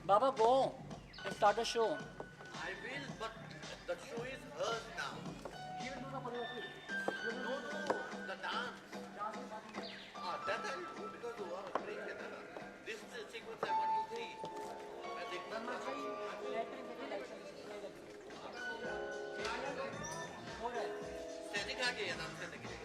Baba, go and start the show. I will, but the show is hers now. He will do the choreography. No, no, the dance. That I will do because you are a break. This sequence I want to see. मैं देखना चाहता हूँ. Standing आगे या नाम से देखिए.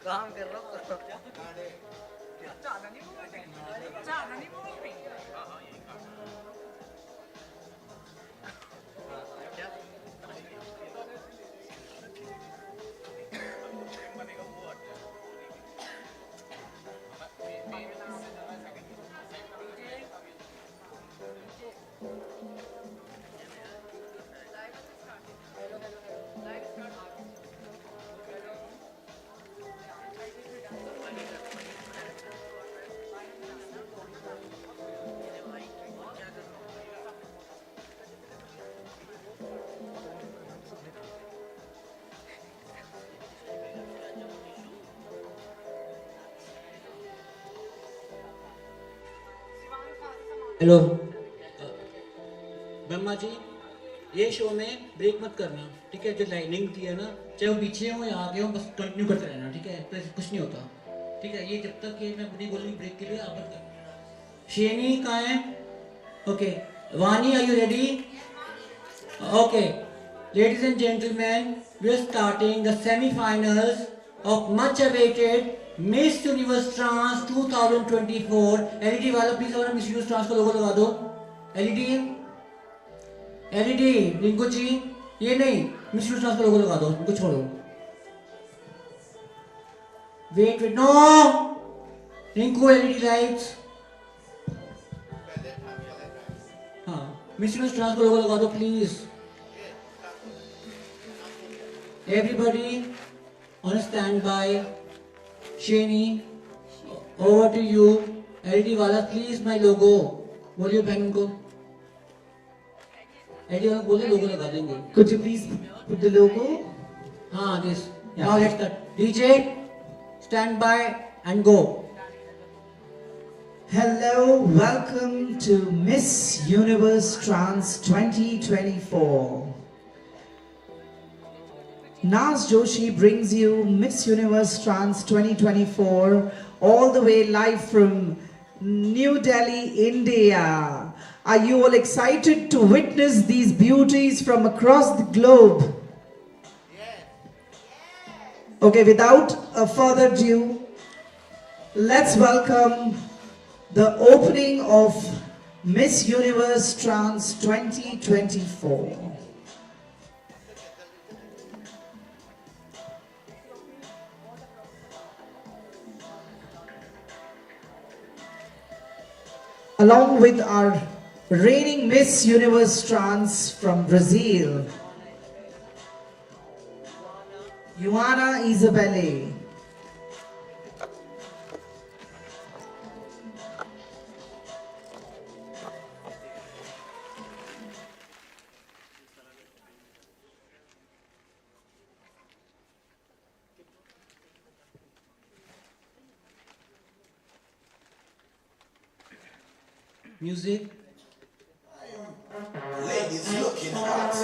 काम कर रहा हूँ हेलो ब्रह्मा जी, ये शो में ब्रेक मत करना, ठीक है? जो लाइनिंग थी है ना, चाहे वो पीछे हो या आगे हो, बस कंटिन्यू करते रहना, ठीक है? तो कुछ नहीं होता, ठीक है? ये जब तक ये मैं नहीं बोलूँगी ब्रेक के लिए, आप मत करना। शेनी कहाँ है? Okay, Vani, are you ready? Okay, ladies and gentlemen, we are starting the semi-finals of much awaited Miss Universe Trans 2024. LED वाला प्लीज हमारा Miss Universe Trans का लोगो लगा दो. LED रिंकू जी, ये नहीं, Miss Universe Trans का लोगो लगा दो, इनको छोड़ो. Wait, no, Rinku LED lights. हाँ, Miss Universe Trans का लोगो लगा दो please. Everybody on standby. Shani, over to you. LED वाला please my logo. बोलिए बहन उनको. LED वाला बोले लोगो लगा देंगे. Could you please put the logo? हाँ, this. Yeah. Now let's start. DJ, stand by and go. Hello, welcome to Miss Universe Trans 2024. Naz Joshi brings you Miss Universe Trans 2024 all the way live from New Delhi, India. Are you all excited to witness these beauties from across the globe? Okay, without a further ado, let's welcome the opening of Miss Universe Trans 2024. Along with our reigning Miss Universe Trans from Brazil, Joana Isabelle. Music.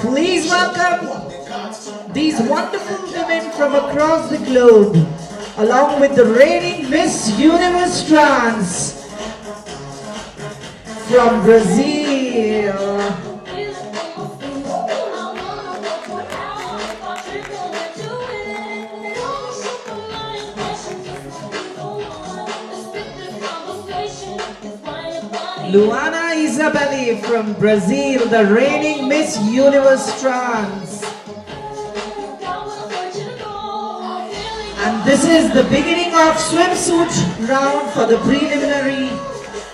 Please welcome these wonderful women from across the globe, along with the reigning Miss Universe Trans from Brazil. Luana Isabelli from Brazil, the reigning Miss Universe Trans. And this is the beginning of swimsuit round for the preliminary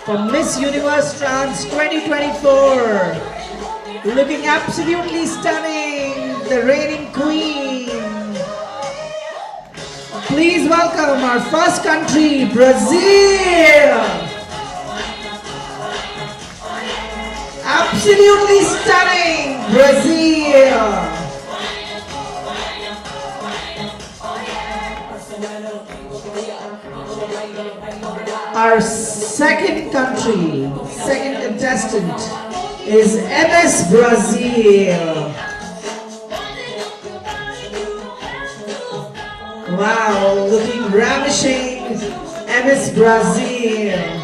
for Miss Universe Trans 2024. Looking absolutely stunning, the reigning queen. Please welcome our first country, Brazil. Absolutely stunning, Brazil. Our second country, second contestant is MS Brazil. Wow, looking ravishing, MS Brazil.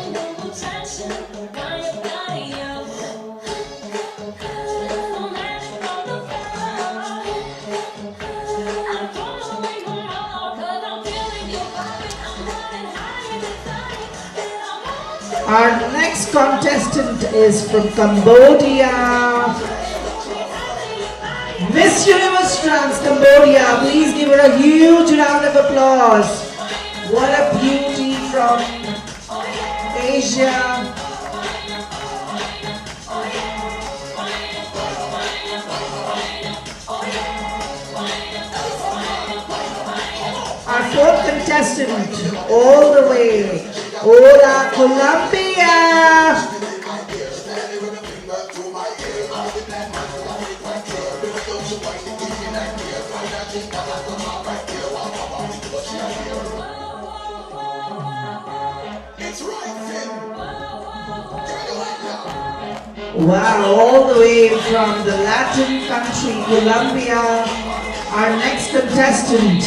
Our next contestant is from Cambodia. Miss Universe Trans Cambodia, please give her a huge round of applause. What a beauty from Asia. Our fourth contestant, all the way. Hola, Colombia! Wow, all the way from the Latin country, Colombia. Our next contestant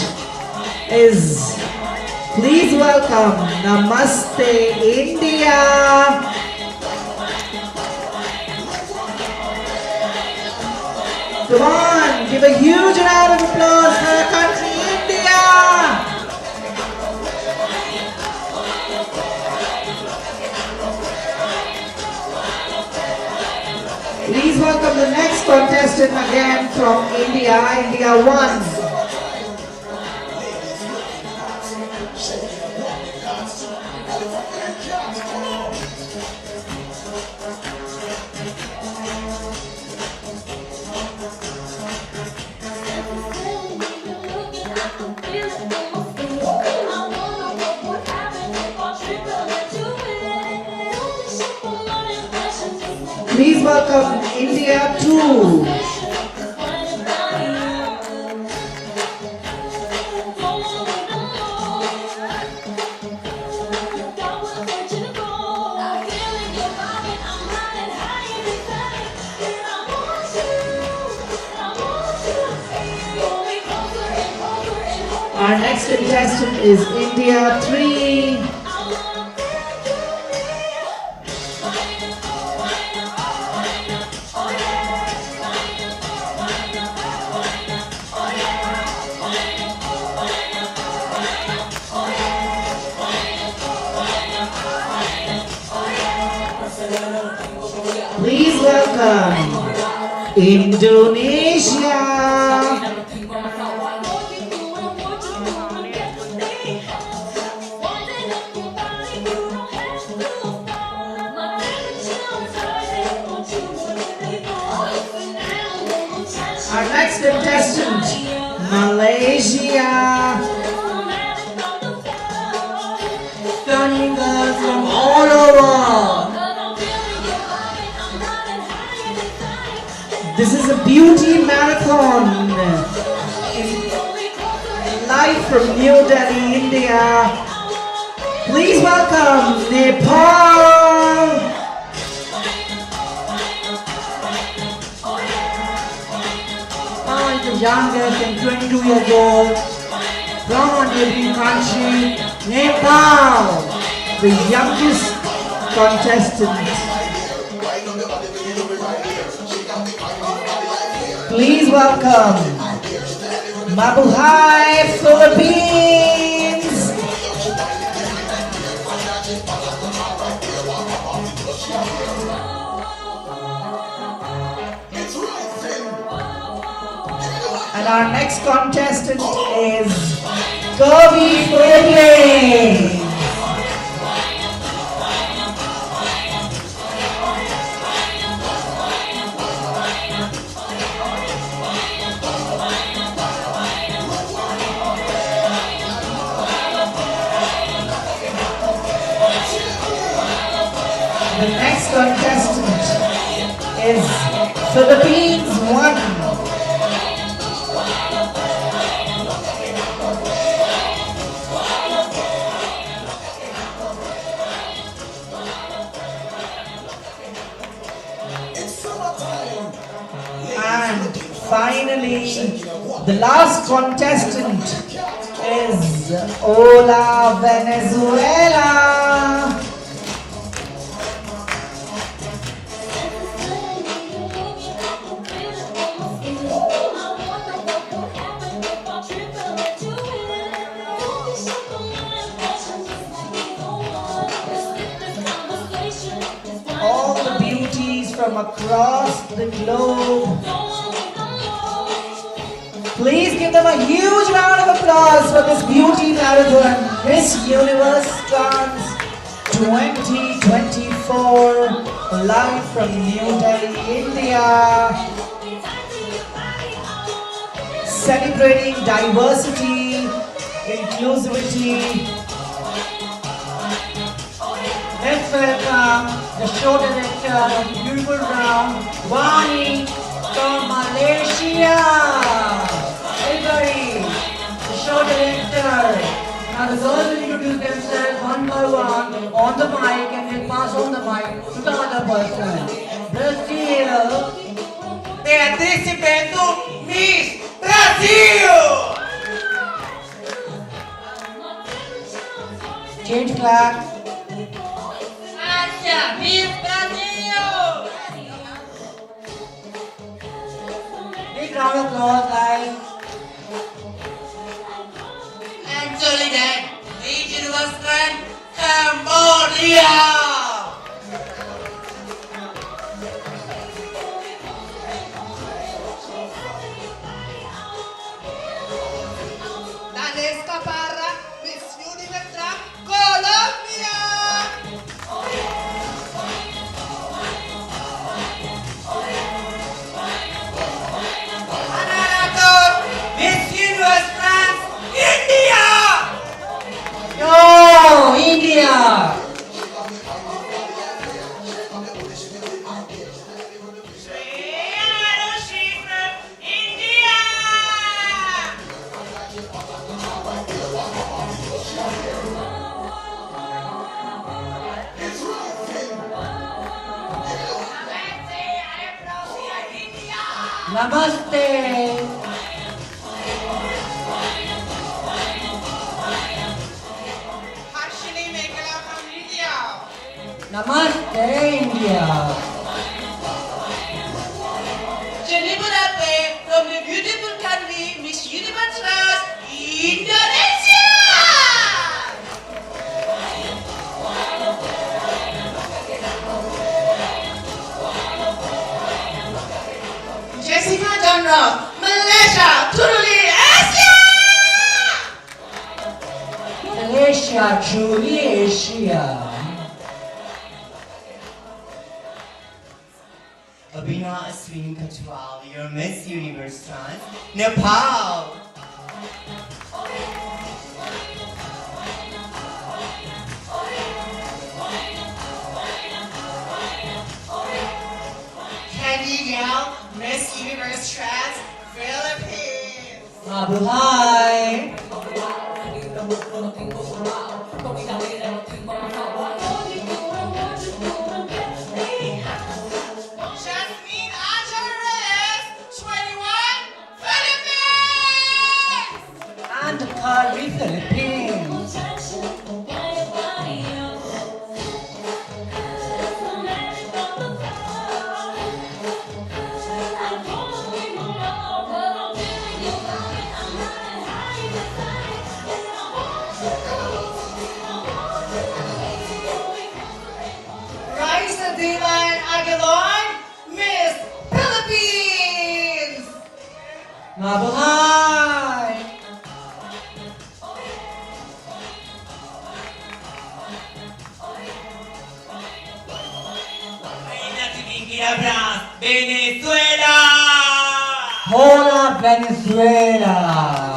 is, please welcome, Namaste, India. Come on, give a huge round of applause for our country, India. Please welcome the next contestant again from India, India 1. Please welcome India 2. Our next contestant is India 3. Please welcome Indonesia. Our next contestant, Malaysia. Stunning girls from all over. This is a beauty marathon live from New Delhi, India. Please welcome Nepal. the youngest and 22 years old from a neighboring country, Nepal. The youngest contestant. Please welcome Mabuhay, Philippines. And our next contestant is Kobe, Philippines. The next contestant is Philippines 1. And finally, the last contestant is Hola, Venezuela. All the beauties from across the globe. Please give them a huge round of applause for this beauty marathon, Miss Universe Trans 2024, live from New Delhi, India. Celebrating diversity, inclusivity. Let's welcome the show director of the beautiful round, Vani from Malaysia. Everybody, the show director. Now the girls will introduce themselves one by one on the mic and then pass on the mic to the other person. Brazil. Beatriz Miss Brazil. Change flag. Miss Brazil! Big round of applause, guys. And Soledad, Miss Universe Grand Cambodia! Danesca para Miss Universe Colombia! Miss Universe France, India! Yo, India! Namaste! Harshini Meghala from India. Namaste, India! Jennifer from the beautiful country, Miss Universe France, Indonesia. Jessica John Malaysia, truly Asia. Malaysia, truly Asia. Abhina Aswini Kachwal, your Miss Universe Trans, Nepal. Candy Gal, Miss Universe Trans, Philippines. Mabuhay! Jasmine Angeles, 21, Philippines. Mabuhay! Reina Chiquinquirá Brás, Venezuela! Hola, Venezuela!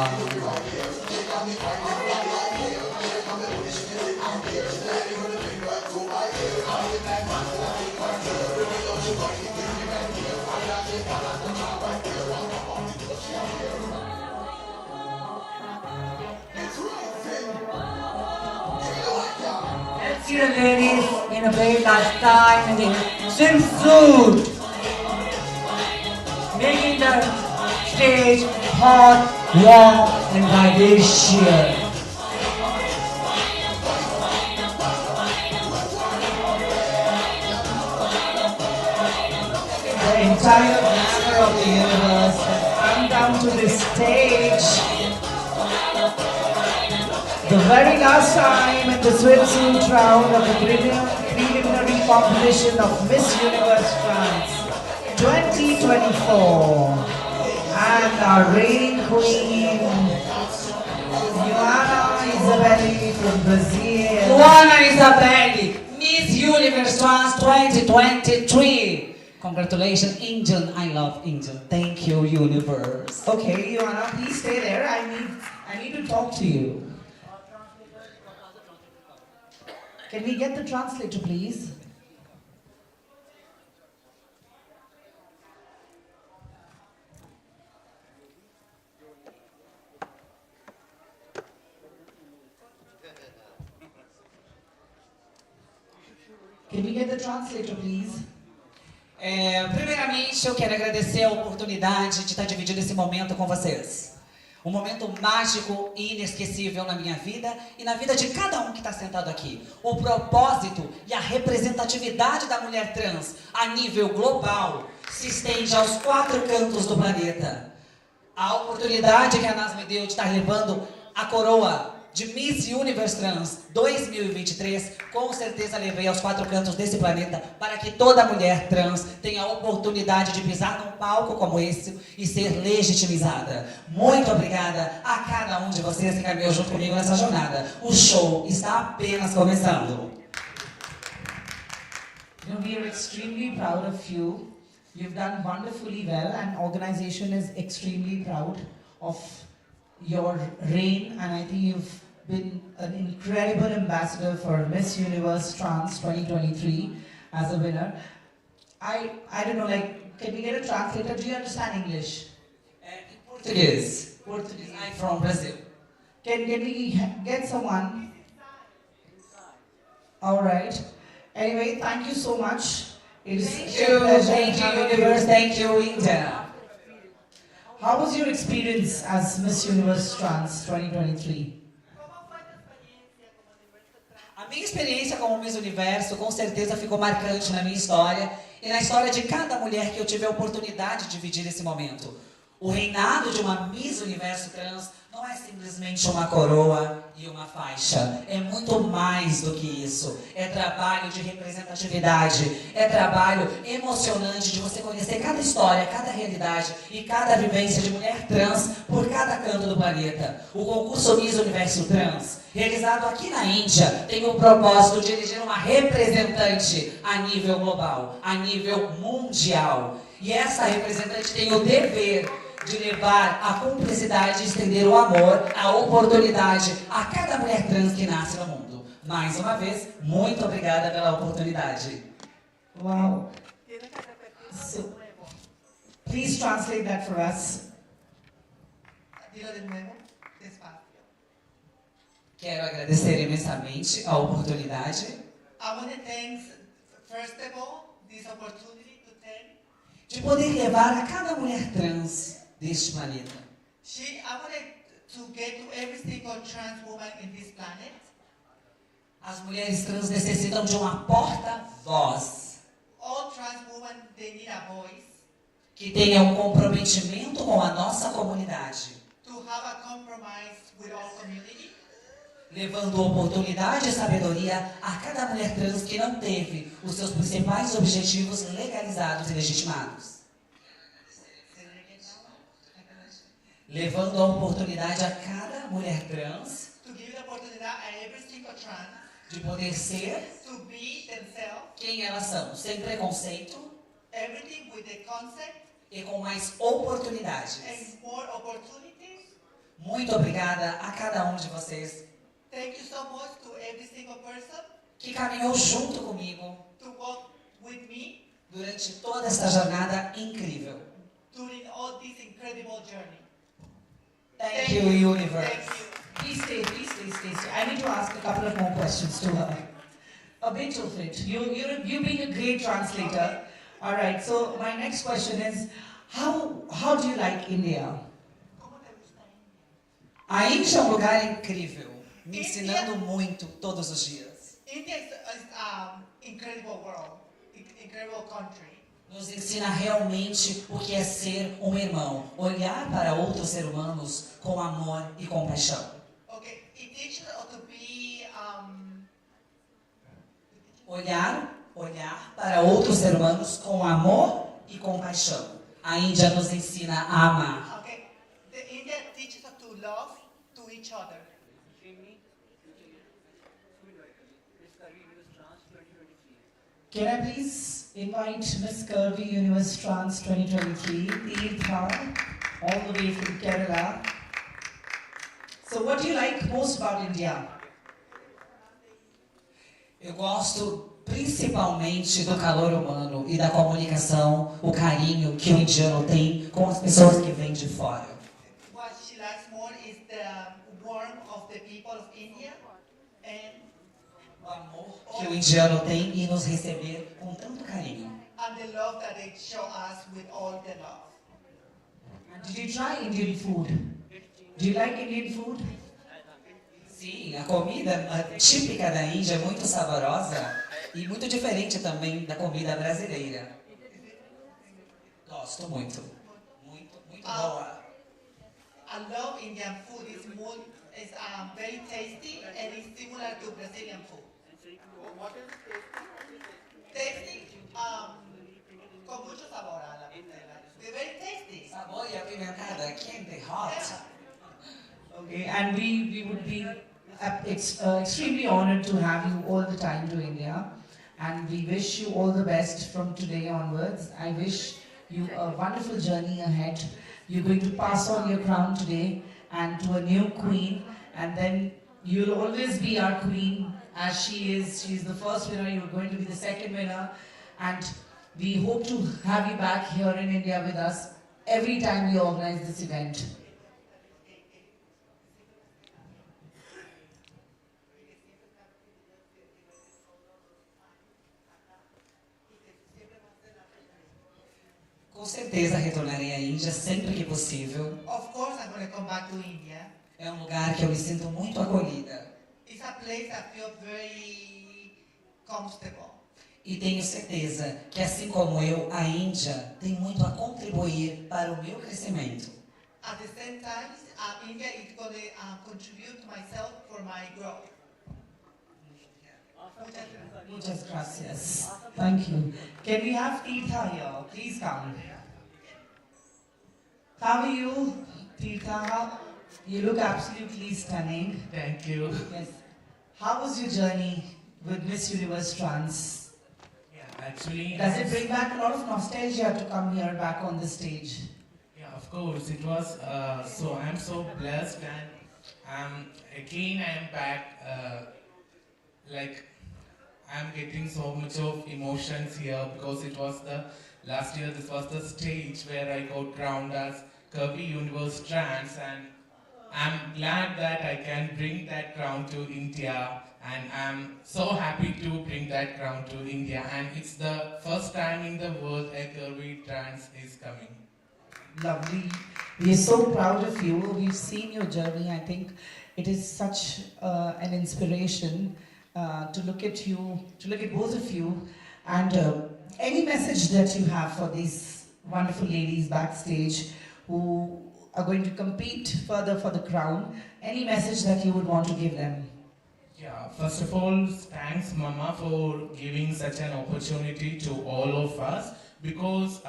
Let's see the ladies in a very last time in the swimsuit, making the stage hot, warm, and vivacious. The entire glamour of the universe has come down to this stage. The very last time in the swimsuit round of the preliminary competition of Miss Universe France 2024. And our reigning queen, Joana Isabelli from Brazil. Joana Isabelli, Miss Universe France 2023. Congratulations, Angel. I love Angel. Thank you, Universe. Okay, Joana, please stay there. I need to talk to you. Can we get the translator, please? Can we get the translator, please? Primeiramente, eu quero agradecer a oportunidade de estar dividindo esse momento com vocês. Um momento mágico e inesquecível na minha vida e na vida de cada um que está sentado aqui. O propósito e a representatividade da mulher trans a nível global se estende aos 4 cantos do planeta. A oportunidade que a NAS me deu de estar levando a coroa de Miss Universe Trans 2023, com certeza levei aos 4 cantos desse planeta para que toda mulher trans tenha a oportunidade de pisar num palco como esse e ser legitimizada. Muito obrigada a cada um de vocês que caminhou junto comigo nessa jornada. O show está apenas começando. We are extremely proud of you. You've done wonderfully well, and organization is extremely proud of your reign, and I think you've been an incredible ambassador for Miss Universe France 2023 as a winner. I don't know, like, can we get a translator? Do you understand English? Portuguese. Portuguese. I'm from Brazil. Can we get someone? All right. Anyway, thank you so much. Thank you, Universe. Thank you, India. How was your experience as Miss Universe Trans 2023? A minha experiência como Miss Universo com certeza ficou marcante na minha história e na história de cada mulher que eu tive a oportunidade de dividir esse momento. O reinado de uma Miss Universo Trans não é simplesmente uma coroa e uma faixa. É muito mais do que isso. É trabalho de representatividade. É trabalho emocionante de você conhecer cada história, cada realidade e cada vivência de mulher trans por cada canto do planeta. O concurso Miss Universo Trans, realizado aqui na Índia, tem o propósito de eleger uma representante a nível global, a nível mundial. E essa representante tem o dever de levar a cumplicidade e estender o amor, a oportunidade a cada mulher trans que nasce no mundo. Mais uma vez, muito obrigada pela oportunidade. Wow. So, please translate that for us. Dilo de nuevo, despacio. Quero agradecer imensamente a oportunidade. I want to thank, first of all, this opportunity to thank de poder levar a cada mulher trans deste planeta. I wanted to get to every single trans woman in this planet. As mulheres trans necessitam de uma porta-voz. All trans women, they need a voice. Que tenha um comprometimento com a nossa comunidade. To have a compromise with our community. Levando oportunidade e sabedoria a cada mulher trans que não teve os seus principais objetivos legalizados e legitimados. levando a oportunidade a cada mulher trans to give the opportunity a every single trans de poder ser to be themselves, quem elas são, sem preconceito everything with the concept e com mais oportunidades. and more opportunities. Muito obrigada a cada um de vocês Thank you so much to every single person que caminhou junto comigo to walk with me durante toda esta jornada incrível. during all this incredible journey. Thank you, Universe. Thank you. Please stay, please stay, stay, stay. I need to ask a couple of more questions to her. A bit of it. You being a great translator. All right. So my next question is, how do you like India? A Índia é um lugar incrível, me ensinando muito todos os dias. India is incredible world, incredible country. Nos ensina realmente o que é ser um irmão, olhar para outros seres humanos com amor e compaixão. Okay, it teaches us to be Olhar para outros seres humanos com amor e compaixão. A Índia nos ensina a amar. okay. The India teaches us to love to each other. Can I please invite Miss Curvy Universe Trans 2023, Tirtha, all the way from Kerala. So what do you like most about India? Eu gosto principalmente do calor humano e da comunicação, o carinho que o indiano tem com as pessoas que vêm de fora. What she likes more is the warmth of the people of India and O amor que o indiano tem em nos receber com tanto carinho. the love that they show us with all the love. And did you try Indian food? Do you like Indian food? Sim, a comida típica da Índia é muito saborosa e muito diferente também da comida brasileira. Gosto muito. Muito boa. I love Indian food. It's very tasty and it's similar to Brazilian food. What is Tasty, con mucho sabor a la Braziliana. They're very tasty. Sabor e apimentada, quente, hot. Okay, and we would be extremely honored to have you all the time to India, and we wish you all the best from today onwards. I wish you a wonderful journey ahead. You're going to pass on your crown today and to a new queen, and then you'll always be our queen as she is. She's the first winner, you're going to be the second winner, and we hope to have you back here in India with us every time we organize this event. Com certeza retornarei à Índia sempre que possível. Of course, I'm going to come back to India. É um lugar que eu me sinto muito acolhida. It's a place I feel very comfortable. E tenho certeza que, assim como eu, a Índia tem muito a contribuir para o meu crescimento. At the same time, India is going to contribute to myself for my growth. Muchas gracias. Thank you. Can we have Tirtha here? Please come. How are you, Tirtha? You look absolutely stunning. Thank you. Yes. How was your journey with Miss Universe Trans? Yeah, actually. Does it bring back a lot of nostalgia to come here back on the stage? Yeah, of course. It was. So I'm so blessed, and again I am back. Like I'm getting so much of emotions here because it was the last year. This was the stage where I got crowned as Curvy Universe Trans, and I'm glad that I can bring that crown to India, and I'm so happy to bring that crown to India, and it's the first time in the world a Curvy Trans is coming. Lovely. We are so proud of you. We've seen your journey. I think it is such an inspiration to look at you, to look at both of you, and any message that you have for these wonderful ladies backstage who are going to compete further for the crown, any message that you would want to give them? Yeah, first of all, thanks Mama for giving such an opportunity to all of us, because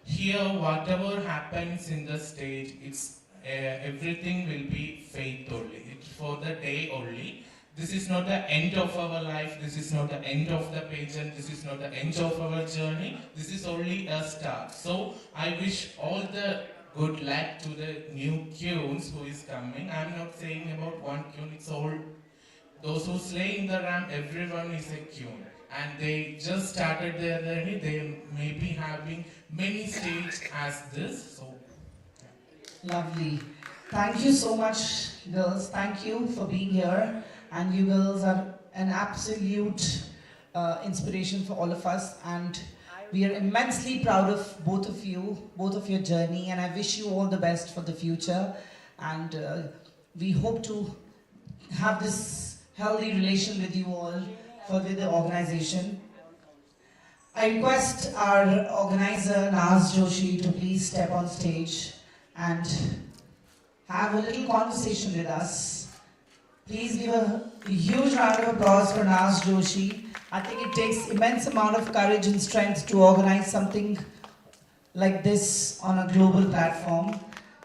here whatever happens in the stage, it's everything will be faith only. It's for the day only. This is not the end of our life. This is not the end of the pageant. This is not the end of our journey. This is only a start. So I wish all the good luck to the new queens who is coming. I'm not saying about one queen. It's all those who slay in the ramp. Everyone is a queen, and they just started their journey. They may be having many stages as this. So. Lovely. Thank you so much, girls. Thank you for being here. And you girls are an absolute inspiration for all of us. And we are immensely proud of both of you, both of your journey. And I wish you all the best for the future. And we hope to have this healthy relation with you all for the organization. I request our organizer, Naz Joshi, to please step on stage and have a little conversation with us. Please give a huge round of applause for Naz Joshi. I think it takes immense amount of courage and strength to organize something like this on a global platform.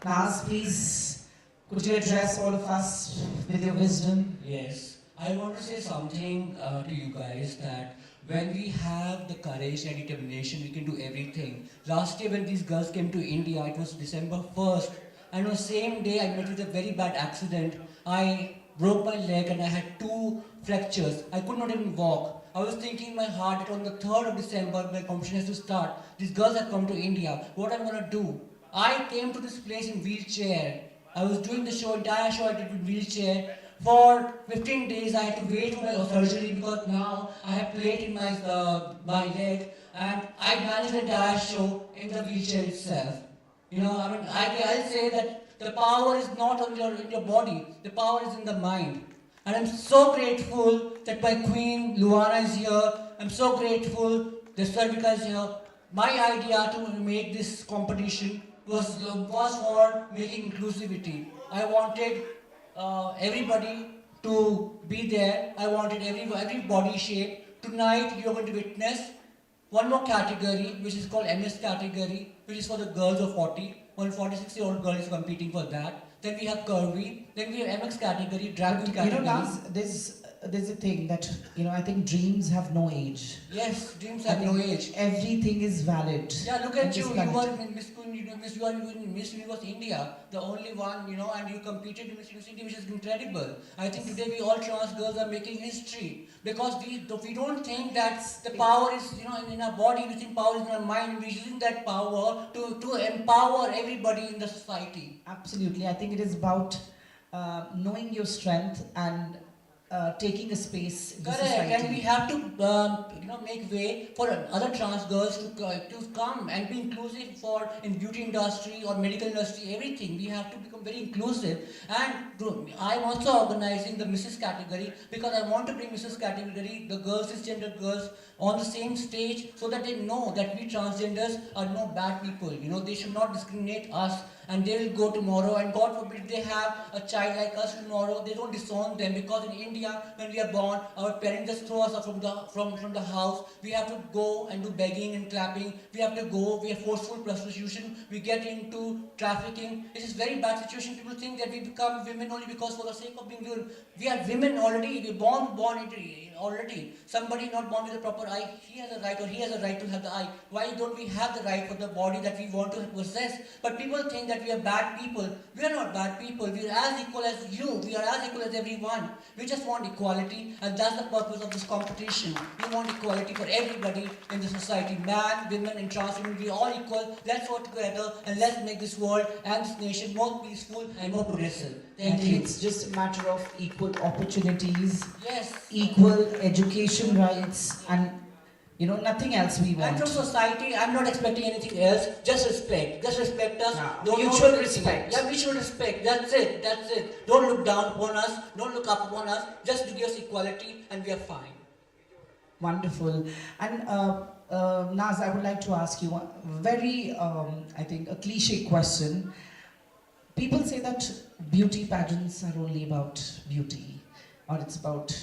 Naz, please, could you address all of us with your wisdom? Yes, I want to say something to you guys that when we have the courage and determination, we can do everything. Last year when these girls came to India, it was December 1st, and on the same day I met with a very bad accident. I broke my leg and I had 2 fractures. I could not even walk. I was thinking in my heart that on the 3rd of December, my competition has to start. These girls have come to India. What am I going to do? I came to this place in wheelchair. I was doing the show, entire show I did with wheelchair. For 15 days I had to wait for my surgery because now I have plate in my leg, and I managed the entire show in the wheelchair itself. You know, I mean, I'll say that the power is not in your body, the power is in the mind. And I'm so grateful that my queen Luana is here. I'm so grateful that Sarvika is here. My idea to make this competition was for making inclusivity. I wanted everybody to be there. I wanted every body shape. Tonight you're going to witness one more category, which is called MS category, which is for the girls of 40. One 46-year-old girl is competing for that. Then we have curvy. Then we have MX category, drag queen category. You know, Naz, there's a thing that, you know, I think dreams have no age. Yes, dreams have no age. Everything is valid. Yeah, look at you. You valid. were in Miss Queen, you are in Miss Universe India, the only one, you know, and you competed in Miss Universe India, which is incredible. I think today we all trans girls are making history because we don't think that the power is, you know, in our body. We think power is in our mind. We're using that power to empower everybody in the society. Absolutely. I think it is about knowing your strength and taking a space in the Correct, society. and we have to make way for other trans girls to come and be inclusive for in beauty industry or medical industry, everything. We have to become very inclusive. And I'm also organizing the Mrs. category because I want to bring Mrs. category, the girls, cisgender girls, on the same stage so that they know that we transgenders are no bad people. You know, they should not discriminate us. And they will go tomorrow, and God forbid they have a child like us tomorrow, they don't disown them, because in India, when we are born, our parents just throw us out from the house. We have to go and do begging and clapping. We have to go, we have forceful prostitution, we get into trafficking. It is very bad situation. People think that we become women only because for the sake of being women. We are women already, we're born already. Somebody not born with a proper eye, he has a right, or he has a right to have the eye. Why don't we have the right for the body that we want to possess? But people think that we are bad people. We are not bad people. We are as equal as you. We are as equal as everyone. We just want equality, and that's the purpose of this competition. We want equality for everybody in the society. Man, women, and trans women, we are all equal. Let's work together and let's make this world and this nation more peaceful and more progressive. Thank you. It's just a matter of equal opportunities, Yes. equal education rights, and you know, nothing else we want. And from society, I'm not expecting anything else. Just respect. Just respect us. Yeah. Don't Mutual know respect. Yeah, mutual respect. That's it. That's it. Don't look down upon us. Don't look up upon us. Just give us equality, and we are fine. Wonderful. And Naz, I would like to ask you a very, I think, a cliche question. People say that beauty pageants are only about beauty, or it's about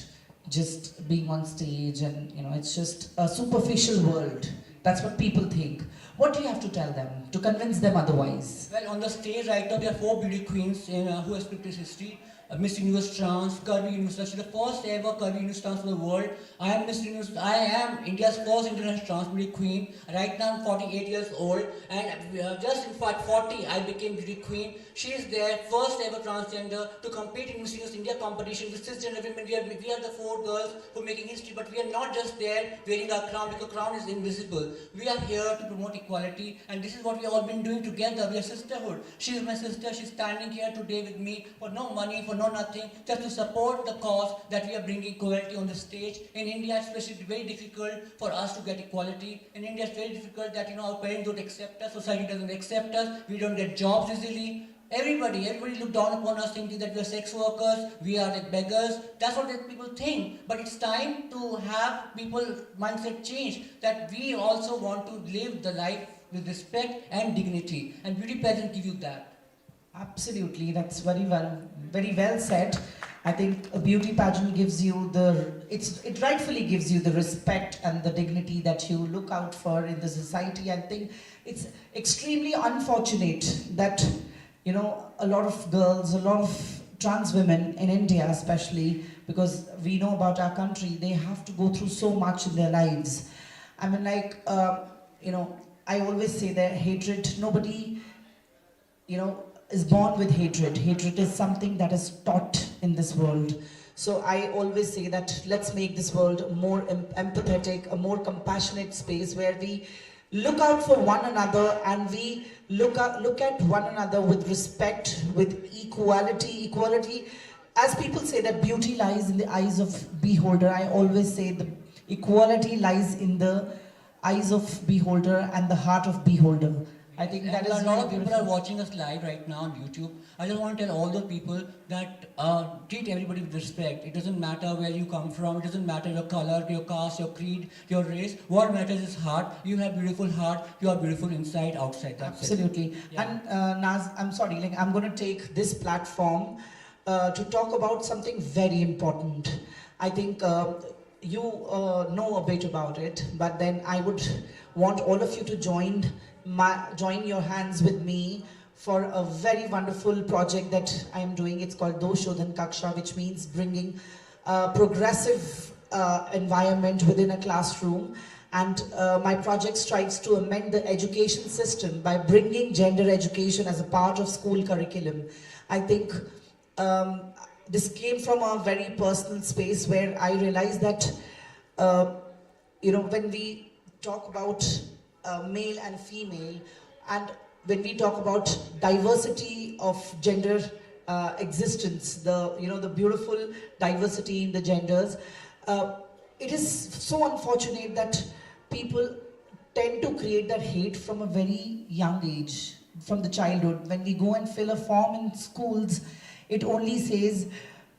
just being on stage, and you know, it's just a superficial world. That's what people think. What do you have to tell them to convince them otherwise? Well, on the stage right now, there are 4 beauty queens who have scripted history. Miss Universe Trans, Curvy Universe Trans. She's the first ever Curvy Universe Trans for the world. I am Miss Universe. I am India's first international trans beauty queen. Right now, I'm 48 years old, and just in fact 40, I became beauty queen. She is there, first ever transgender to compete in Miss Universe India competition with cisgender women. We are the 4 girls who are making history, but we are not just there wearing our crown because crown is invisible. We are here to promote equality, and this is what we have all been doing together. We are sisterhood. She is my sister. She's standing here today with me for no money, for no nothing, just to support the cause that we are bringing equality on the stage. In India, especially, it's very difficult for us to get equality. In India, it's very difficult that our parents don't accept us, society doesn't accept us, we don't get jobs easily. Everybody look down upon us thinking that we are sex workers, we are like beggars. That's what people think. But it's time to have people mindset change, that we also want to live the life with respect and dignity. And beauty pageant give you that. Absolutely, that's very well said. I think a beauty pageant gives you it rightfully gives you the respect and the dignity that you look out for in the society. I think it's extremely unfortunate that, a lot of girls, a lot of trans women in India especially, because we know about our country, they have to go through so much in their lives. I mean, I always say that hatred, nobody, is born with hatred. Hatred is something that is taught in this world. So I always say that let's make this world a more empathetic, a more compassionate space where we look out for one another and we look at one another with respect, with equality. Equality, as people say that beauty lies in the eyes of beholder, I always say the equality lies in the eyes of beholder and the heart of beholder. I think that is a lot of really people are beautiful. watching us live right now on YouTube. I just want to tell all the people that treat everybody with respect. It doesn't matter where you come from. It doesn't matter your color, your caste, your creed, your race. What matters is heart. You have beautiful heart. You are beautiful inside, outside. That's Absolutely. It. Yeah. And Naz, I'm sorry, I'm going to take this platform to talk about something very important. I think you know a bit about it, but then I would want all of you to join your hands with me for a very wonderful project that I am doing. It's called Doshodhan Kaksha, which means bringing a progressive environment within a classroom. And my project strives to amend the education system by bringing gender education as a part of school curriculum. I think this came from a very personal space where I realized that, when we talk about male and female, and when we talk about diversity of gender existence, the beautiful diversity in the genders, it is so unfortunate that people tend to create that hate from a very young age, from the childhood. When we go and fill a form in schools, it only says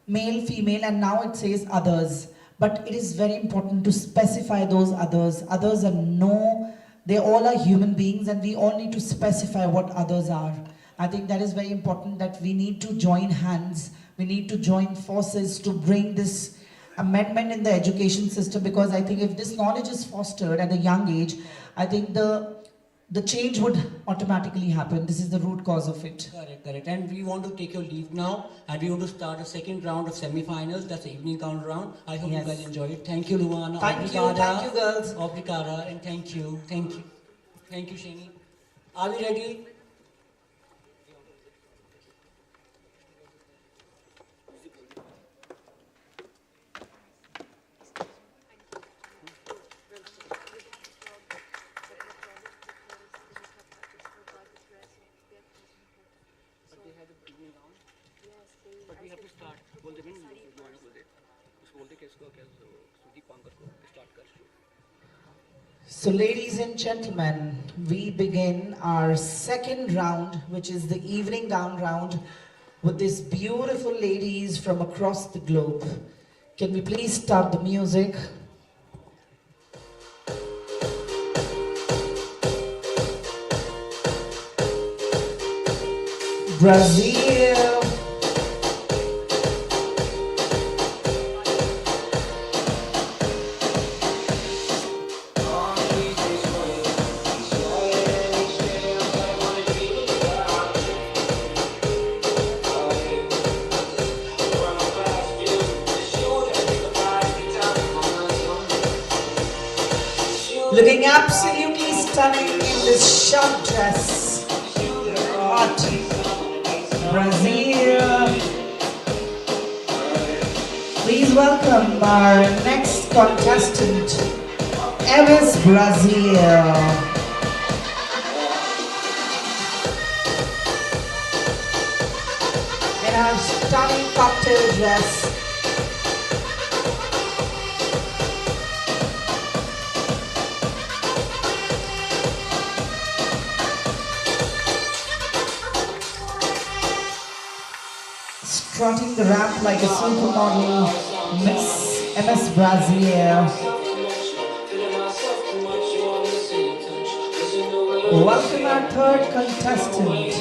male, female, and now it says others. But it is very important to specify those others. Others are they all are human beings, and we all need to specify what others are. I think that is very important, that we need to join hands, we need to join forces to bring this amendment in the education system, because I think if this knowledge is fostered at a young age, I think the change would automatically happen. This is the root cause of it. Correct. And we want to take your leave now, and we want to start the second round of semi-finals. That's the evening count round. I hope Yes. you guys enjoy it. Thank you, Luana. Thank you, girls. Obrigada, and thank you. Thank you, Shani. Are we ready? But we have to start. बोल दे मैंने बोल दे उसको बोल दे कि इसको क्या सुदीप पांकर को start कर. So ladies and gentlemen, we begin our second round, which is the evening gown round, with these beautiful ladies from across the globe. Can we please start the music? Brazil. Looking absolutely stunning in this short dress. Hot Brazil. Please welcome our next contestant, Evis Brazil. In her stunning cocktail dress. Strutting the ramp like a supermodel, Miss MS Brazil. Welcome our third contestant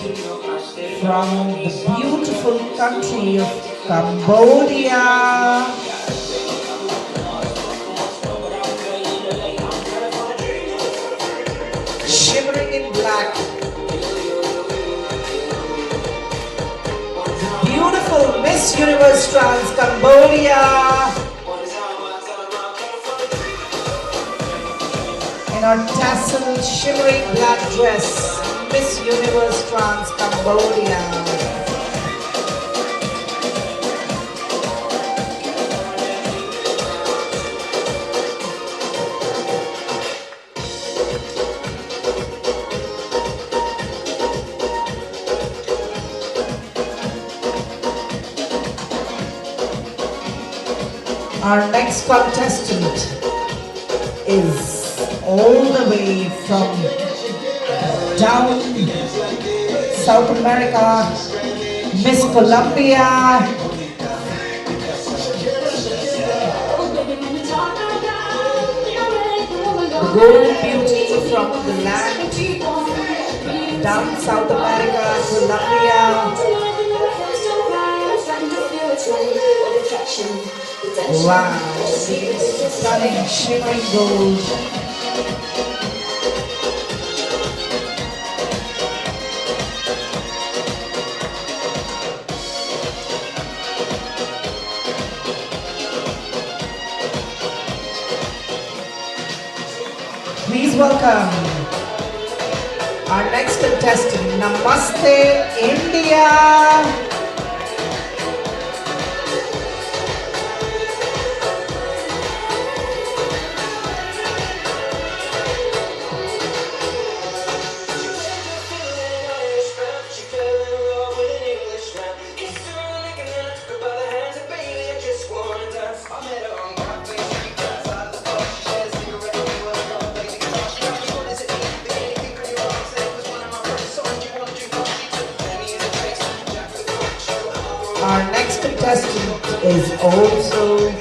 from the beautiful country of Cambodia. Shimmering in black. Beautiful Miss Universe Trans Cambodia. In our tassel shimmering black dress, Miss Universe Trans Cambodia. Our next contestant is all the way from down South America, Miss Colombia. The gold beauty from the land, down South America, Colombia. Wow, stunning shimmering gold. Please welcome our next contestant, Namaste, India. Our next contestant is also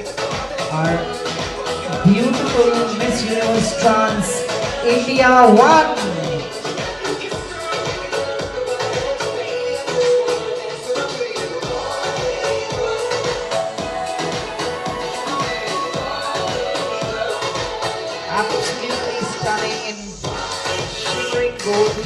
our beautiful Miss Universe Trans India 1. Absolutely stunning in shimmering gold.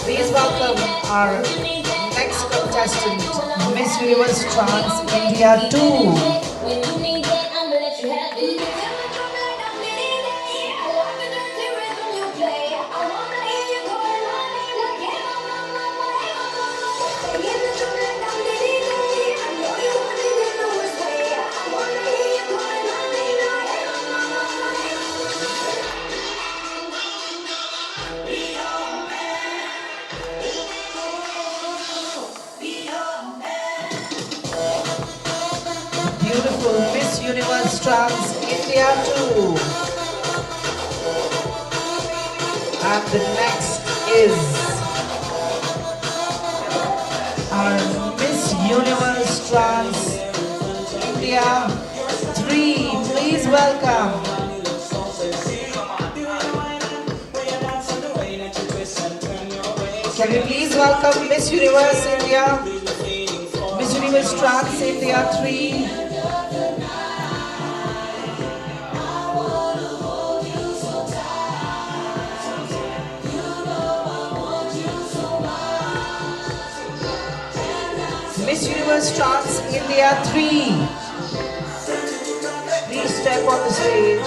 Please welcome our next contestant, Miss Universe Trans India 2. Beautiful Miss Universe Trans India 2. And the next is our Miss Universe Trans India 3. Please welcome. Can we please welcome Miss Universe India? Universe Trans India 3. Miss Universe Trans India 3. Please step on the stage.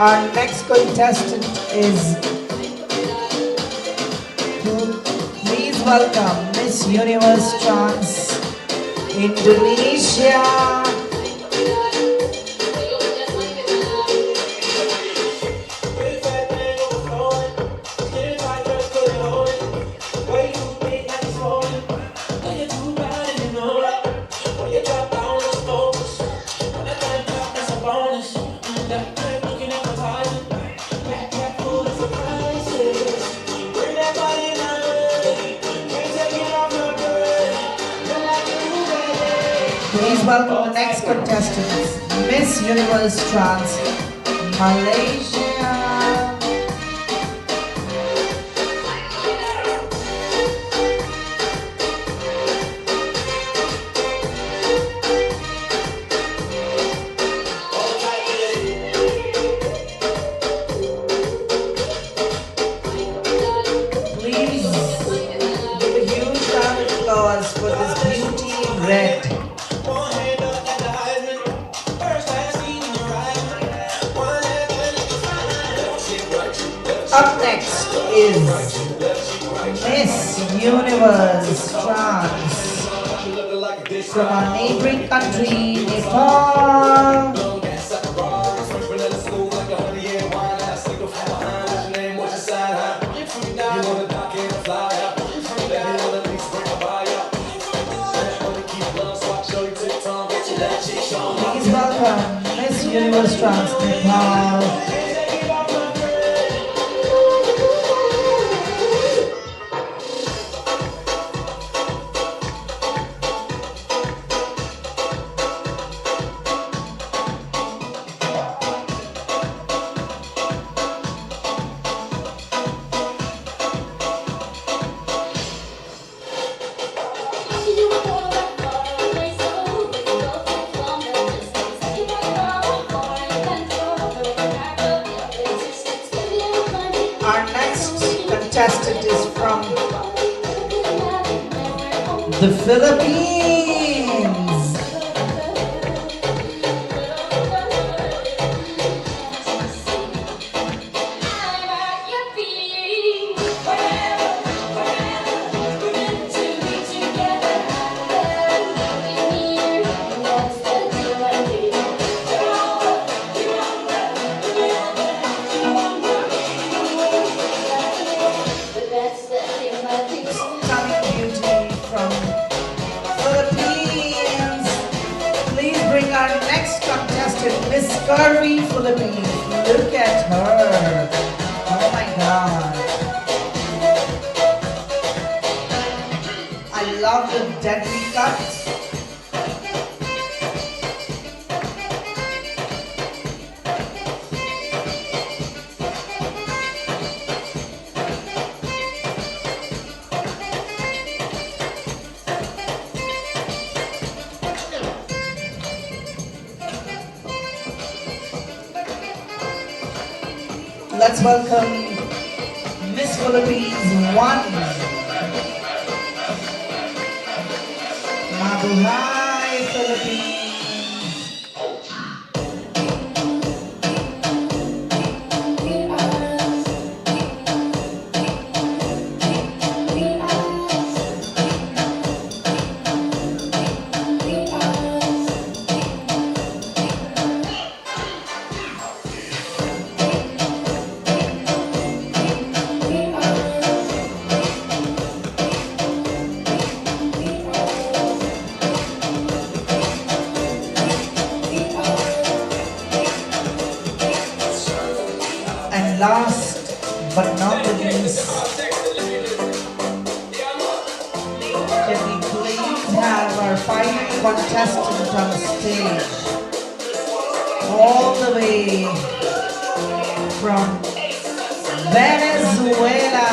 Our next contestant is, please welcome Miss Universe Trans Indonesia. Please welcome the next contestant, Miss Universe Trans Malaysia. Please give a huge round of applause for this beauty in red. Up next is Miss Universe Trans from our neighboring country, Nepal. Please welcome Miss Universe Trans Nepal. Our next contestant is from the Philippines. Stunning beauty from Philippines. Please bring our next contestant, Miss Curvy Philippines. Look at her. Oh my God. I love the deadly cut. Let's welcome Miss Philippines 1. Mabuhay Philippines. last but not the least, can we please have our final contestant on stage? All the way from Venezuela.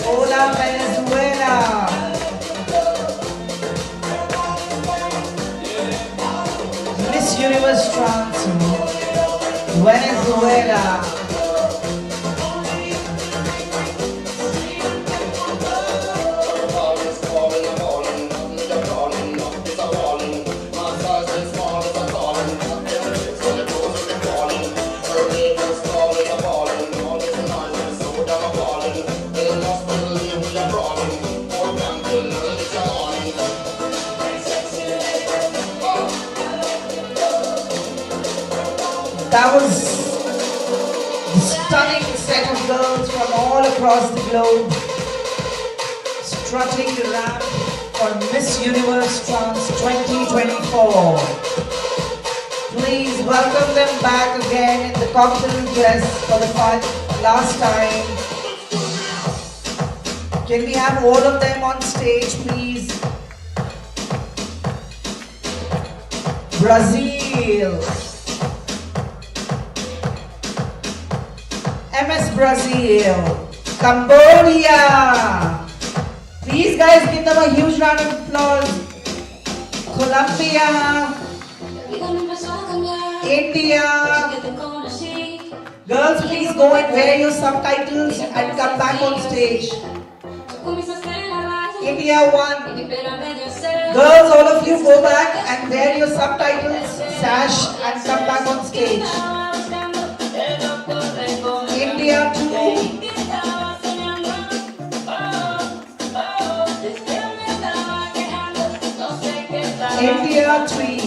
Hola, Venezuela. Miss Universe Trans, Venezuela. That was the stunning set of girls from all across the globe strutting the ramp for Miss Universe Trans 2024. Please welcome them back again in the cocktail dress for the last time. Can we have all of them on stage, please? Brazil. MS Brazil. Cambodia. Please guys give them a huge round of applause. Colombia. India. Girls, please go and wear your subtitles and come back on stage. India 1. Girls, all of you go back and wear your subtitles, sash and come back on stage. India 2. India 3.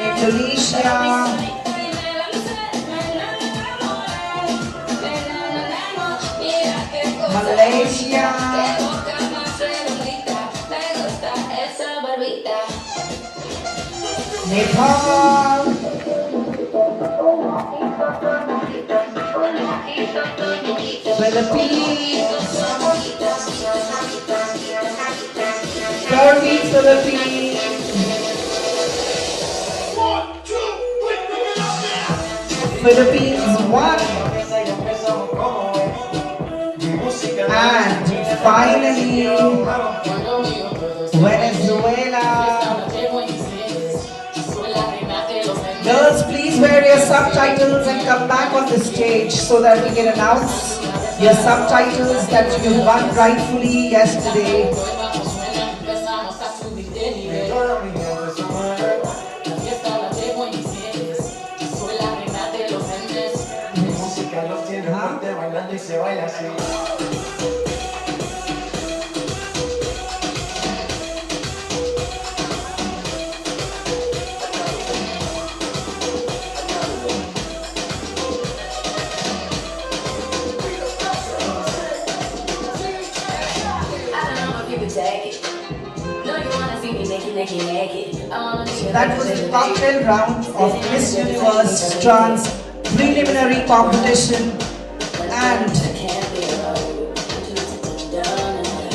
Indonesia. Malaysia. Nepal. Philippines. Turkey, Philippines. Philippines 1. And finally, Venezuela. Girls, please wear your subtitles and come back on the stage so that we can announce your subtitles that you won rightfully yesterday. That was the cocktail round of Miss Universe Trans preliminary competition, and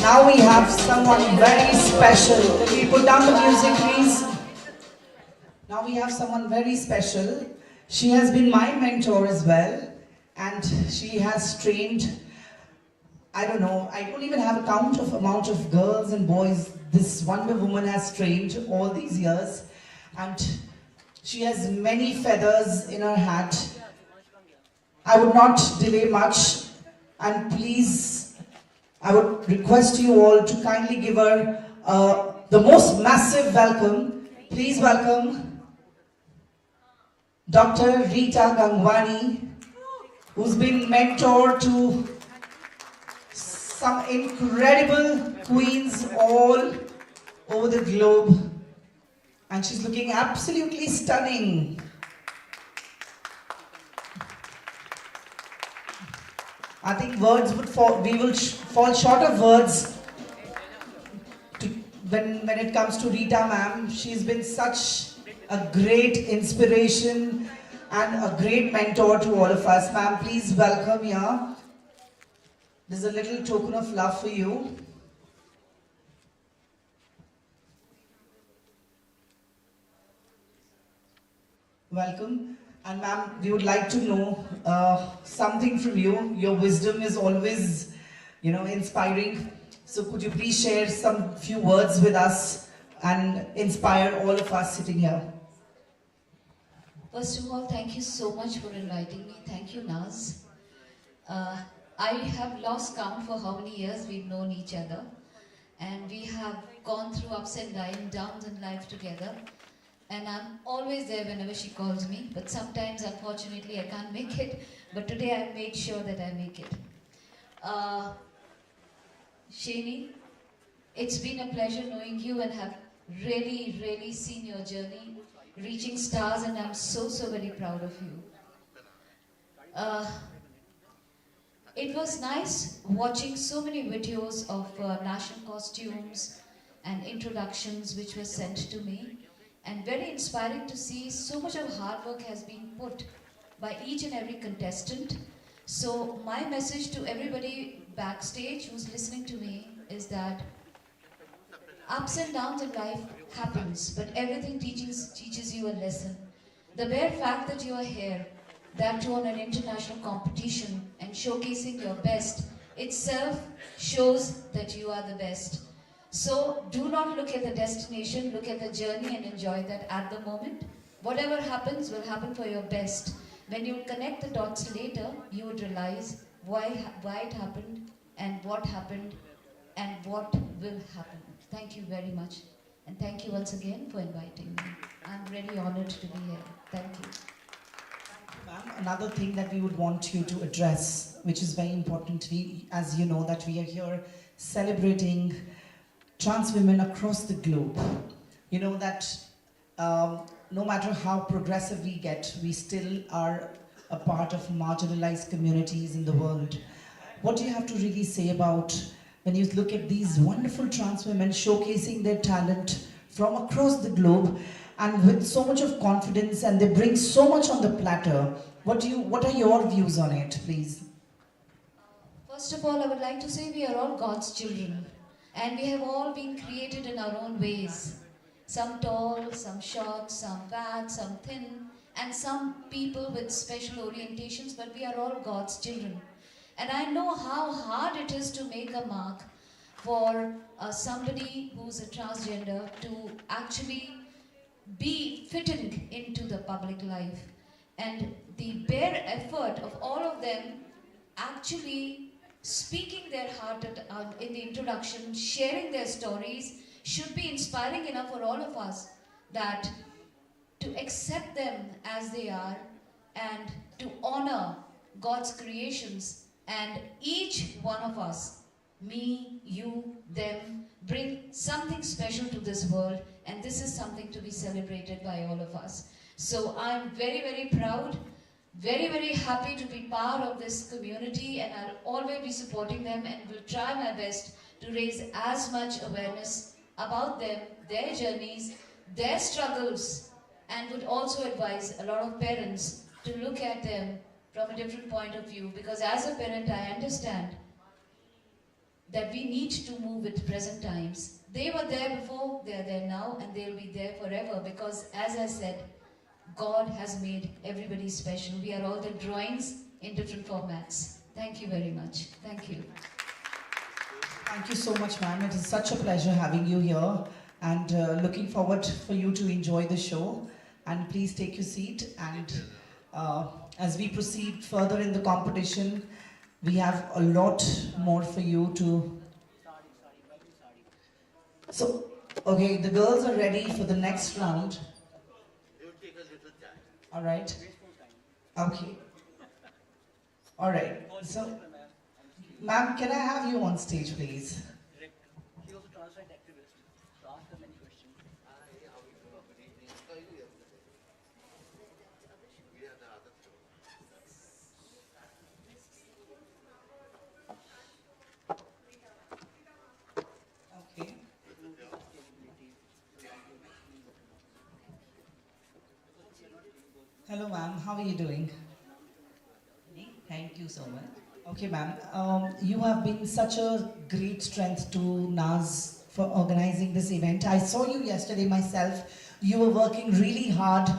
now we have someone very special. Can we put down the music, please? Now we have someone very special. She has been my mentor as well, and she has trained, I don't know, I don't even have a count of amount of girls and boys this Wonder Woman has trained all these years, and she has many feathers in her hat. I would not delay much, and please, I would request you all to kindly give her the most massive welcome. Please welcome Dr. Rita Gangwani, who's been mentor to some incredible queens all over the globe, and she's looking absolutely stunning. I think words would fall, we will fall short of words to when it comes to Rita ma'am, she's been such a great inspiration and a great mentor to all of us. Ma'am, please welcome here. There's a little token of love for you. Welcome. And ma'am, we would like to know something from you. Your wisdom is always, inspiring. So could you please share some few words with us and inspire all of us sitting here? First of all, thank you so much for inviting me. Thank you, Naz. I have lost count for how many years we've known each other, and we have gone through ups and downs in life together. And I'm always there whenever she calls me, but sometimes, unfortunately, I can't make it. But today I made sure that I make it. Shani, it's been a pleasure knowing you and have really, really seen your journey reaching stars, and I'm so, so very proud of you. It was nice watching so many videos of national costumes and introductions which were sent to me, and very inspiring to see so much of hard work has been put by each and every contestant. So my message to everybody backstage who's listening to me is that ups and downs in life happens, but everything teaches you a lesson. The bare fact that you are here, that too on an international competition and showcasing your best, itself shows that you are the best. So do not look at the destination, look at the journey and enjoy that at the moment. Whatever happens will happen for your best. When you connect the dots later, you would realize why it happened and what will happen. Thank you very much. And thank you once again for inviting me. I'm really honored to be here. Thank you. Ma'am, another thing that we would want you to address, which is very important, as you know, that we are here celebrating trans women across the globe. You know that no matter how progressive we get, we still are a part of marginalized communities in the world. What do you have to really say about when you look at these wonderful trans women showcasing their talent from across the globe and with so much of confidence, and they bring so much on the platter? What are your views on it, please? First of all, I would like to say we are all God's children, and we have all been created in our own ways. Some tall, some short, some fat, some thin, and some people with special orientations, but we are all God's children. And I know how hard it is to make a mark for somebody who's a transgender to actually be fitting into the public life. And the bare effort of all of them actually speaking their heart in the introduction, sharing their stories, should be inspiring enough for all of us that to accept them as they are and to honor God's creations, and each one of us, me, you, them, bring something special to this world, and this is something to be celebrated by all of us. So I'm very, very proud, very, very happy to be part of this community, and I'll always be supporting them and will try my best to raise as much awareness about them, their journeys, their struggles, and would also advise a lot of parents to look at them from a different point of view, because as a parent I understand that we need to move with present times. They were there before, they are there now, and they'll be there forever, because as I said, God has made everybody special. We are all the drawings in different formats. Thank you very much. Thank you. Thank you so much, ma'am. It is such a pleasure having you here, and looking forward for you to enjoy the show. And please take your seat, and as we proceed further in the competition, we have a lot more for you to... So, okay, the girls are ready for the next round. It will take a little time. All right. Okay. All right. So, ma'am, can I have you on stage, please? She also transgender activist, so ask her many questions. We are the other two. Okay. how are you doing? Thank you so much. Okay, ma'am. You have been such a great strength to NAS for organizing this event. I saw you yesterday myself. You were working really hard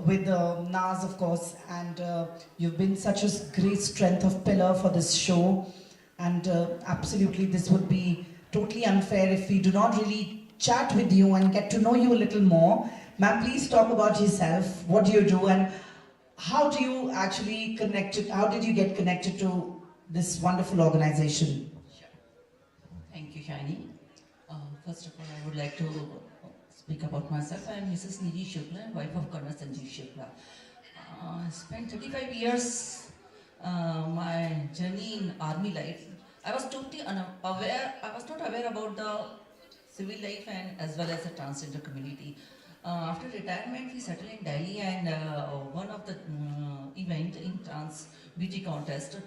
with NAS, of course, and you've been such a great strength of pillar for this show. And absolutely, this would be totally unfair if we do not really chat with you and get to know you a little more. Ma'am, please talk about yourself. What do you do, and how do you actually connect it? How did you get connected to this wonderful organization? Thank you, Shani. First of all, I would like to speak about myself. I am Mrs. Nidhi Shukla, wife of Colonel Sanjeev Shukla. Spent 35 years my journey in army life. I was totally unaware. I was not aware about the civil life and as well as the transgender community. After retirement, we settled in Delhi, and one of the event in trans beauty contest,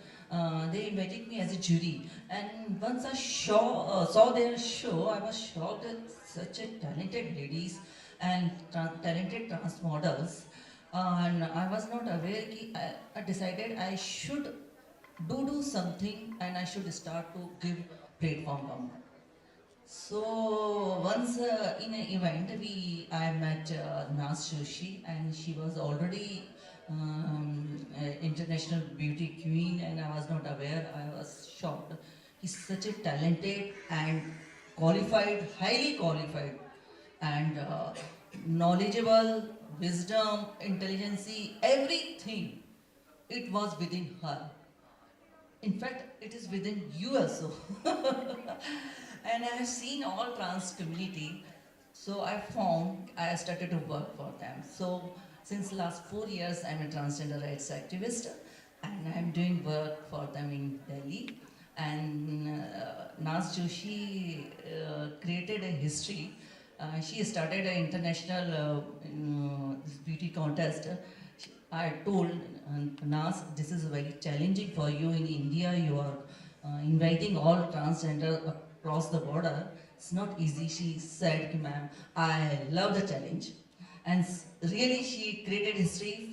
they invited me as a jury. And once I saw their show, I was shocked at such a talented ladies and talented trans models. And I was not aware. I decided I should do something, and I should start to give platform. So once in an event, I met Nas Joshi, and she was already international beauty queen, and I was not aware. I was shocked. He's such a talented and qualified, highly qualified, and knowledgeable, wisdom, intelligence, everything. It was within her. In fact, it is within you also. And I have seen all trans community, so I started to work for them. So since last 4 years, I'm a transgender rights activist, and I'm doing work for them in Delhi. And Nas Joshi created a history. She started an international beauty contest. I told Nas, this is very challenging for you in India. You are inviting all transgender across the border. It's not easy. She said, ma'am, I love the challenge. And really, she created history.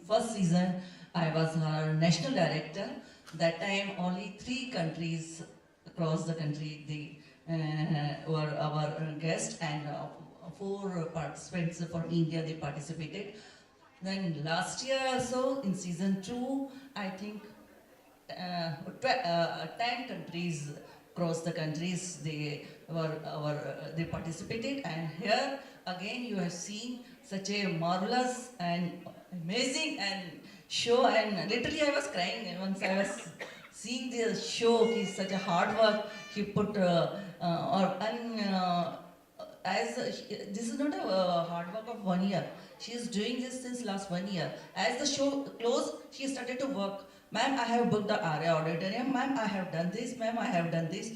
First season, I was her national director. That time, only 3 countries across the country they were our guests, and 4 participants from India they participated. Then last year also, in season 2, I think 10 countries across the countries they participated, and here again you have seen such a marvelous and amazing and show, and literally I was crying once I was seeing the show. It's such a hard work he put this is not a hard work of 1 year. She is doing this since last 1 year. As the show closed, she started to work. Ma'am, I have booked the Arya auditorium. Ma'am, I have done this. Ma'am, I have done this.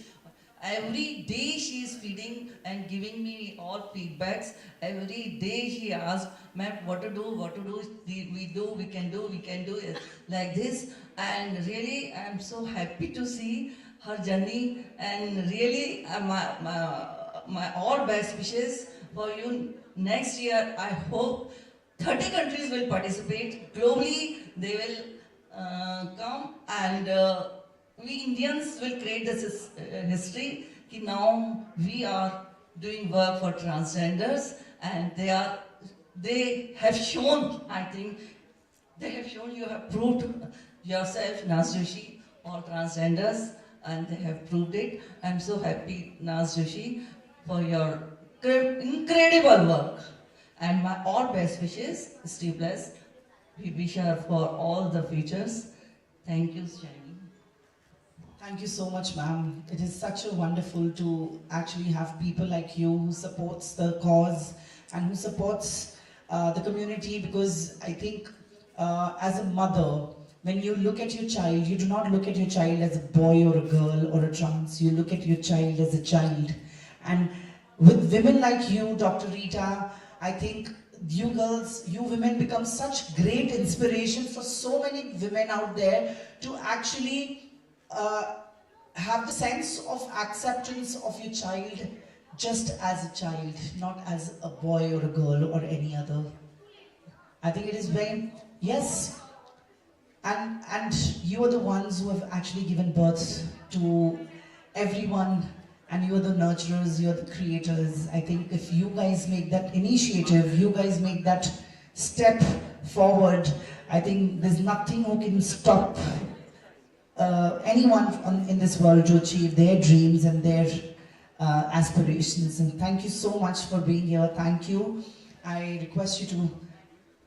Every day she is feeding and giving me all feedbacks. Every day she asks, ma'am, what to do, we can do it like this. And really, I'm so happy to see her journey, and really my all best wishes for you next year. I hope 30 countries will participate. Globally, they will come, and we Indians will create this history. Now we are doing work for transgenders, and they have shown, I think, they have shown, you have proved yourself, Nas Joshi, all transgenders, and they have proved it. I'm so happy, Nas Joshi, for your incredible work. And my all best wishes, stay blessed. We wish her for all the futures. Thank you, Shani. Thank you so much, ma'am. It is such a wonderful to actually have people like you who supports the cause and who supports the community, because I think as a mother, when you look at your child, you do not look at your child as a boy or a girl or a trans. You look at your child as a child. And with women like you, Dr. Rita, I think you girls, you women become such great inspiration for so many women out there to actually have the sense of acceptance of your child just as a child, not as a boy or a girl or any other. I think it is very Yes, and you are the ones who have actually given birth to everyone, and you are the nurturers, you are the creators. I think if you guys make that initiative, you guys make that step forward, I think there's nothing who can stop anyone in this world to achieve their dreams and their aspirations. And thank you so much for being here. Thank you. I request you to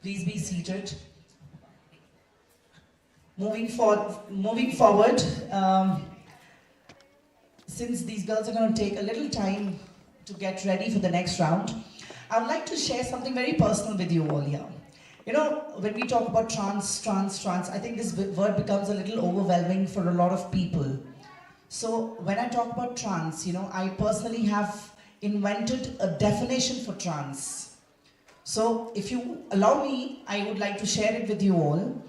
please be seated. Moving forward, since these girls are going to take a little time to get ready for the next round, I would like to share something very personal with you all here. You know, when we talk about trans, I think this word becomes a little overwhelming for a lot of people. So when I talk about trans, you know, I personally have invented a definition for trans. So if you allow me, I would like to share it with you all.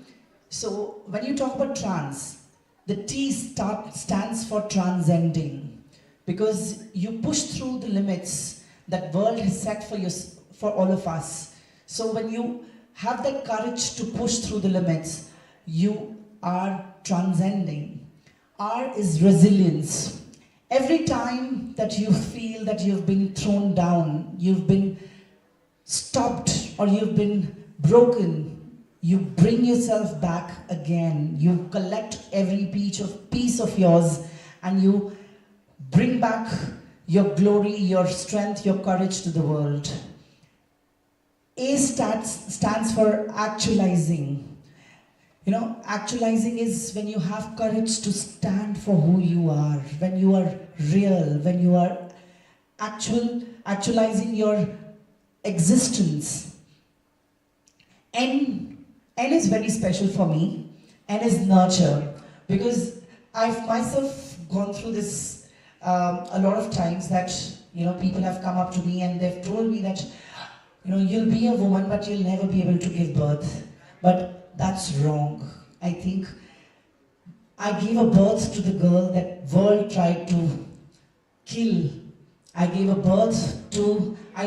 So when you talk about trans, the T stands for transcending, because you push through the limits that world has set for all of us. So when you have that courage to push through the limits, you are transcending. R is resilience. Every time that you feel that you've been thrown down, you've been stopped, or you've been broken, you bring yourself back again. You collect every piece of yours, and you bring back your glory, your strength, your courage to the world. A stands for actualizing. You know, actualizing is when you have courage to stand for who you are, when you are real, when you are actualizing your existence. N is very special for me. N is nurture, because I've myself gone through this a lot of times, that, you know, people have come up to me and they've told me that, you know, you'll be a woman but you'll never be able to give birth. But that's wrong. I think I gave a birth to the girl that world tried to kill. I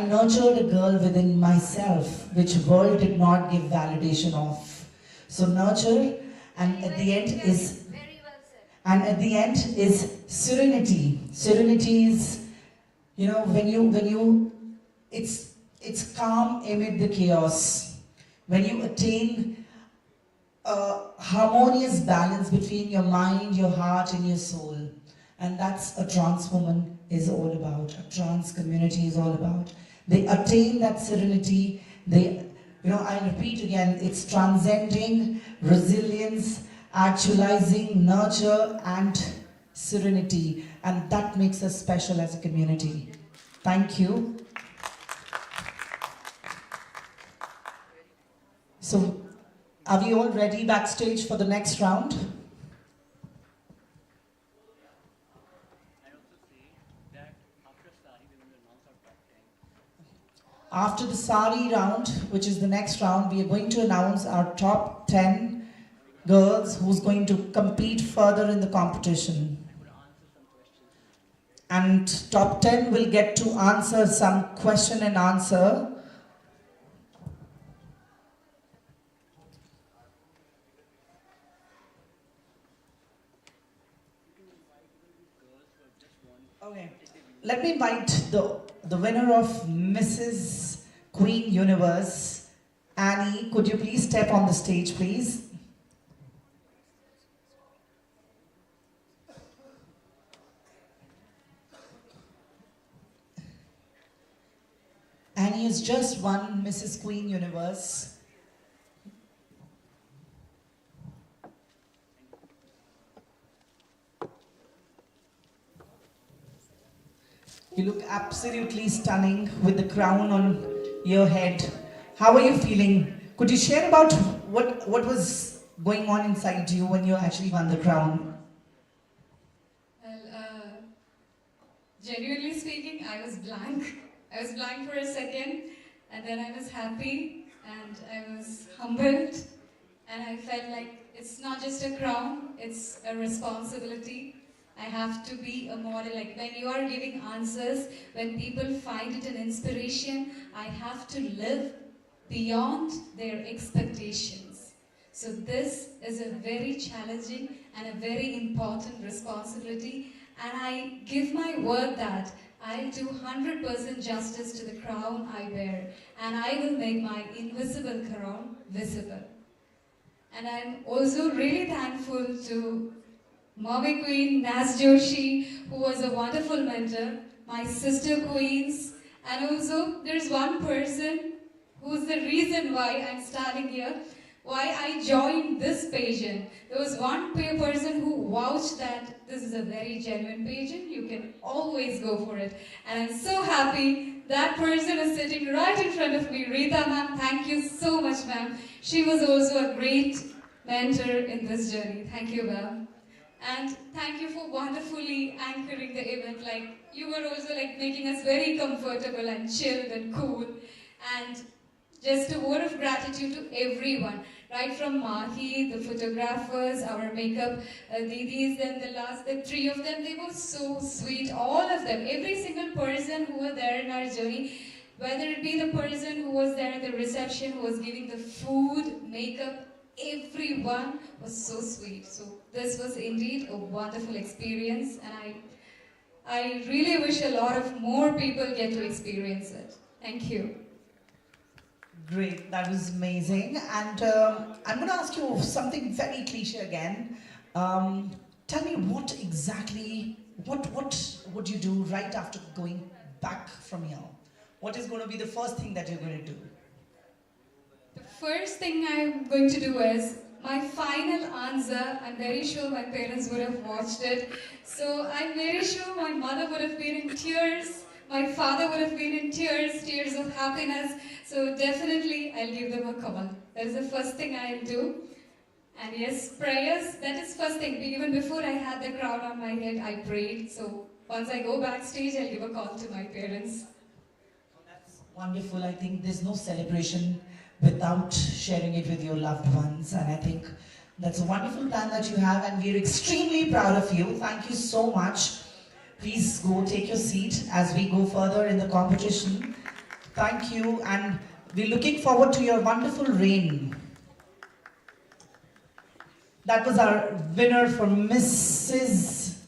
nurtured a girl within myself, which world did not give validation of. So nurture, and at the end is serenity. Serenity is, you know, it's calm amid the chaos. When you attain a harmonious balance between your mind, your heart, and your soul. And that's a trans woman is all about, a trans community is all about. They attain that serenity. I repeat again, it's transcending, resilience, actualizing, nurture, and serenity. And that makes us special as a community. Thank you. So, are we all ready backstage for the next round? After the Sari round, which is the next round, we are going to announce our top 10 girls who's going to compete further in the competition. And top 10 will get to answer some question and answer. Okay. Let me invite the winner of Mrs. Queen Universe, Annie. Could you please step on the stage, please? Annie has just won Mrs. Queen Universe. You look absolutely stunning with the crown on your head. How are you feeling? Could you share about what was going on inside you when you actually won the crown? Well, genuinely speaking, I was blank. I was blank for a second, and then I was happy, and I was humbled, and I felt like it's not just a crown, it's a responsibility. I have to be a model. Like when you are giving answers, when people find it an inspiration, I have to live beyond their expectations. So this is a very challenging and a very important responsibility, and I give my word that I'll do 100% justice to the crown I wear, and I will make my invisible crown visible. And I'm also really thankful to Mommy Queen Nas Joshi, who was a wonderful mentor, my sister queens, and also there's one person who's the reason why I'm standing here, why I joined this pageant. There was one person who vouched that this is a very genuine pageant, you can always go for it. And I'm so happy that person is sitting right in front of me. Rita ma'am, thank you so much ma'am. She was also a great mentor in this journey. Thank you ma'am. And thank you for wonderfully anchoring the event. Like, you were also like making us very comfortable and chilled and cool. And just a word of gratitude to everyone, right from Mahi, the photographers, our makeup didis, then the three of them, they were so sweet, all of them, every single person who was there in our journey, whether it be the person who was there at the reception, who was giving the food, makeup, everyone was so sweet. So this was indeed a wonderful experience, and I really wish a lot of more people get to experience it. Thank you. Great, that was amazing. And I'm going to ask you something very cliche again. Tell me what exactly, what would you do right after going back from here? What is going to be the first thing that you're going to do? The first thing I'm going to do is, my final answer, I'm very sure my parents would have watched it. So I'm very sure my mother would have been in tears. My father would have been in tears, tears of happiness. So definitely I'll give them a call. That is the first thing I'll do. And yes, prayers, that is first thing. Even before I had the crown on my head, I prayed. So once I go backstage, I'll give a call to my parents. That's wonderful. I think there's no celebration without sharing it with your loved ones. And I think that's a wonderful plan that you have, and we're extremely proud of you. Thank you so much. Please go take your seat as we go further in the competition. Thank you, and we're looking forward to your wonderful reign. That was our winner for Mrs.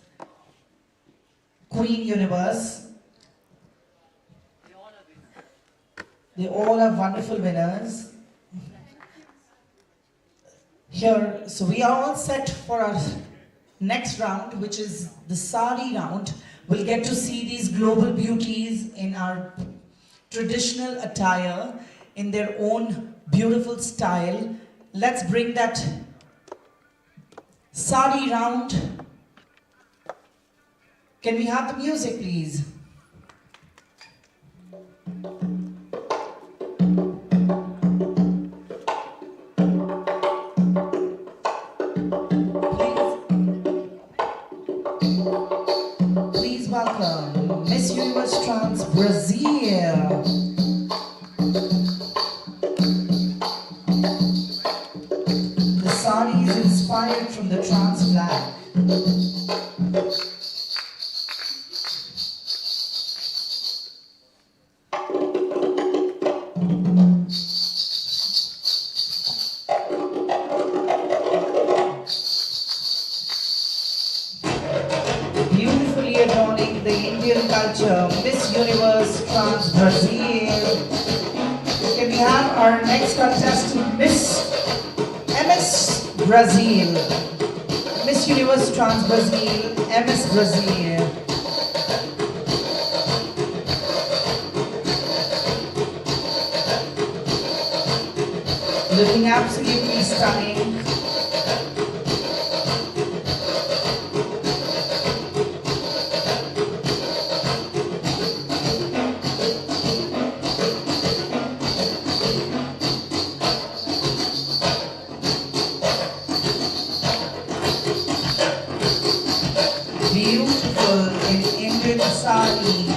Queen Universe. They all are wonderful winners. Here, so we are all set for our next round, which is the Sari round. We'll get to see these global beauties in our traditional attire, in their own beautiful style. Let's bring that Sari round. Can we have the music, please? Please welcome Miss Universe Trans Brazil. The sari is inspired from the trans flag. Beautifully adorning the Indian culture, Miss Universe Trans Brazil. Can we have our next contestant, MS Brazil. Miss Universe Trans Brazil, MS Brazil. Looking absolutely stunning. Beautiful in Indian sari.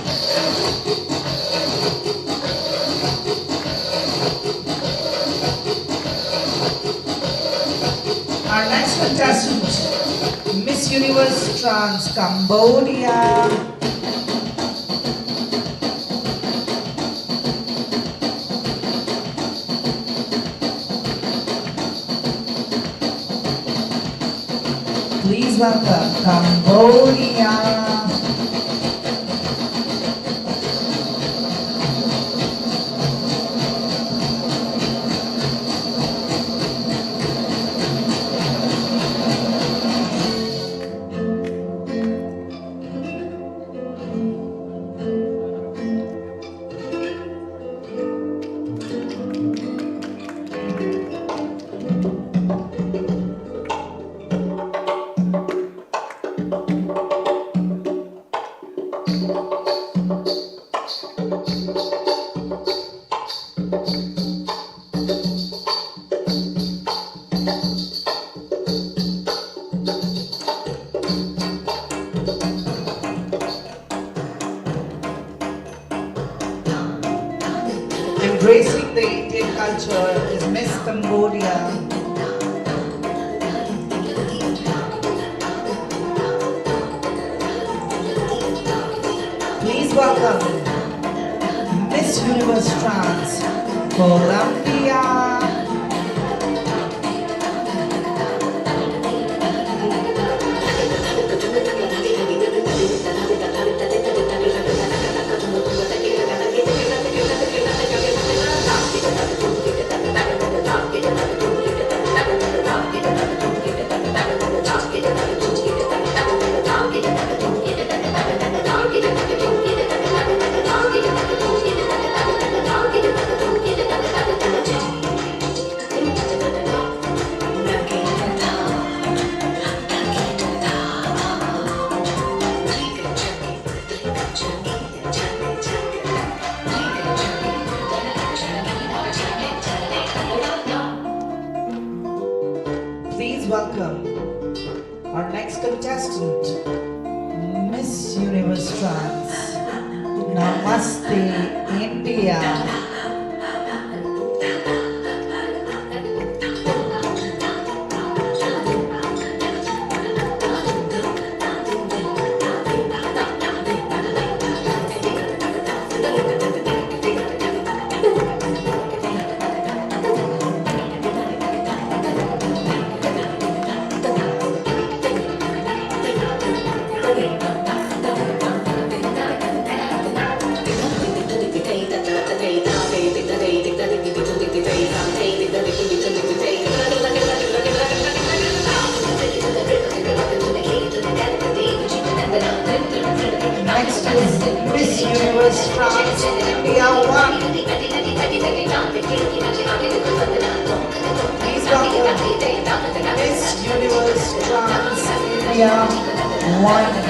Our next contestant, Miss Universe Trans Cambodia. welcome Cambodia. Embracing the Indian culture is Miss Cambodia. Please welcome Miss Universe Trans Colombia. Please welcome our next contestant, Miss Universe Trans. Namaste, India. Next is Miss Universe Trans India 1. Please welcome Miss Universe Trans India 1.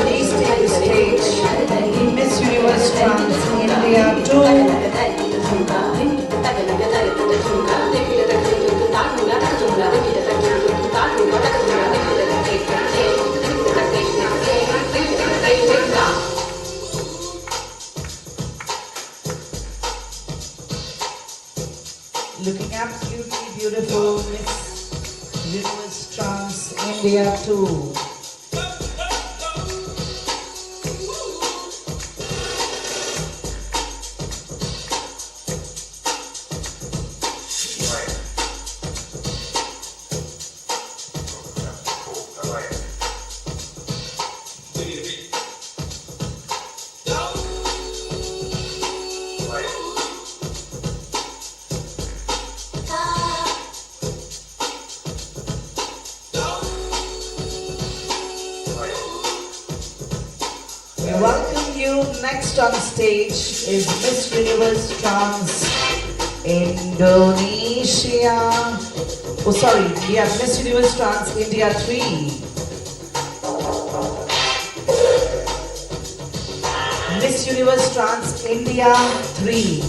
Please take the stage, Miss Universe Trans India 2. Looking absolutely beautiful, Miss Universe Trans India 2. We welcome you. Next on stage is Miss Universe Trans Indonesia. Oh, sorry, we have Miss Universe Trans India 3. Miss Universe Trans India 3.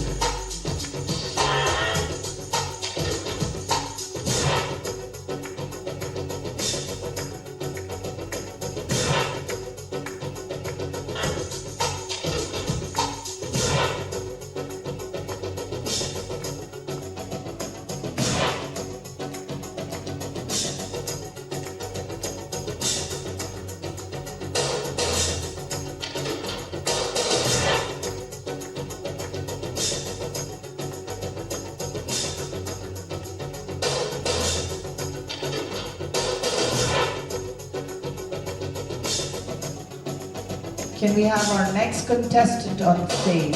Can we have our next contestant on stage?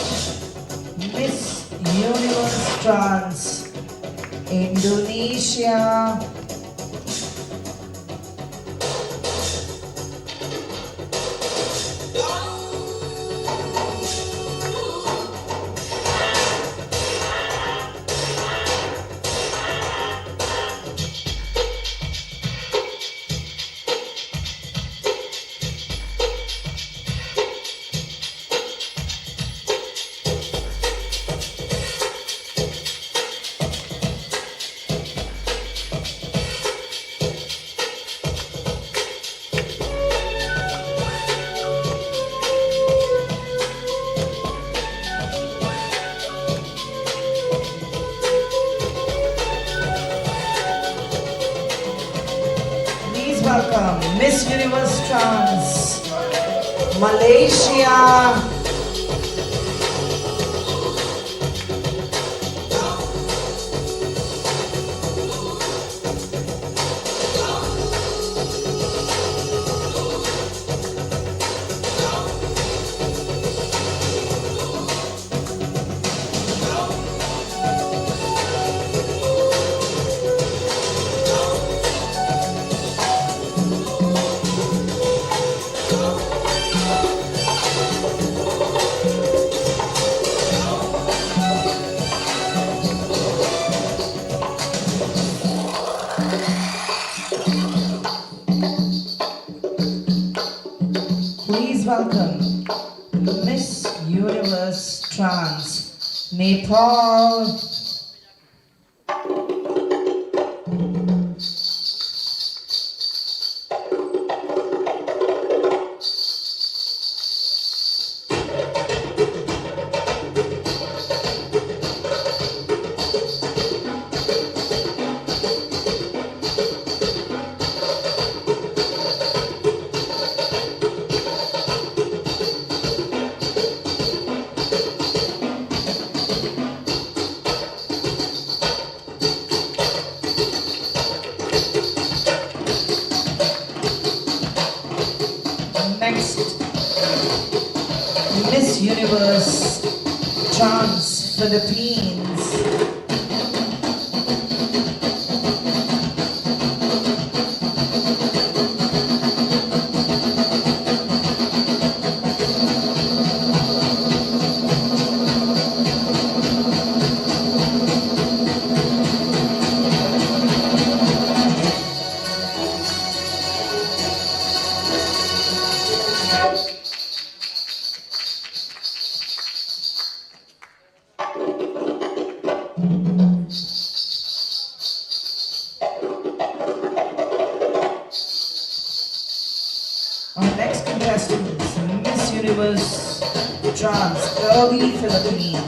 Miss Universe Trans Indonesia. Please welcome Miss Universe Trans Malaysia. Please welcome Miss Universe Trans Nepal. Next, Miss Universe Trans Philippines. Our next contestant is Miss Universe Trans Early Philippines.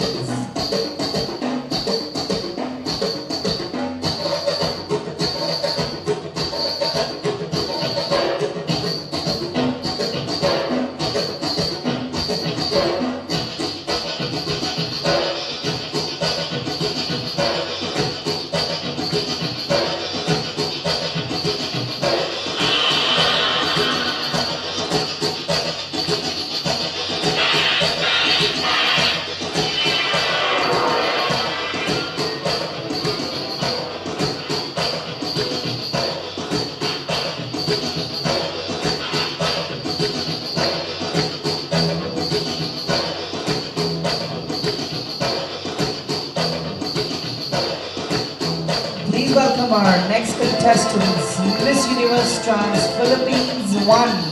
welcome our next contestants, Miss Universe Trans Philippines 1.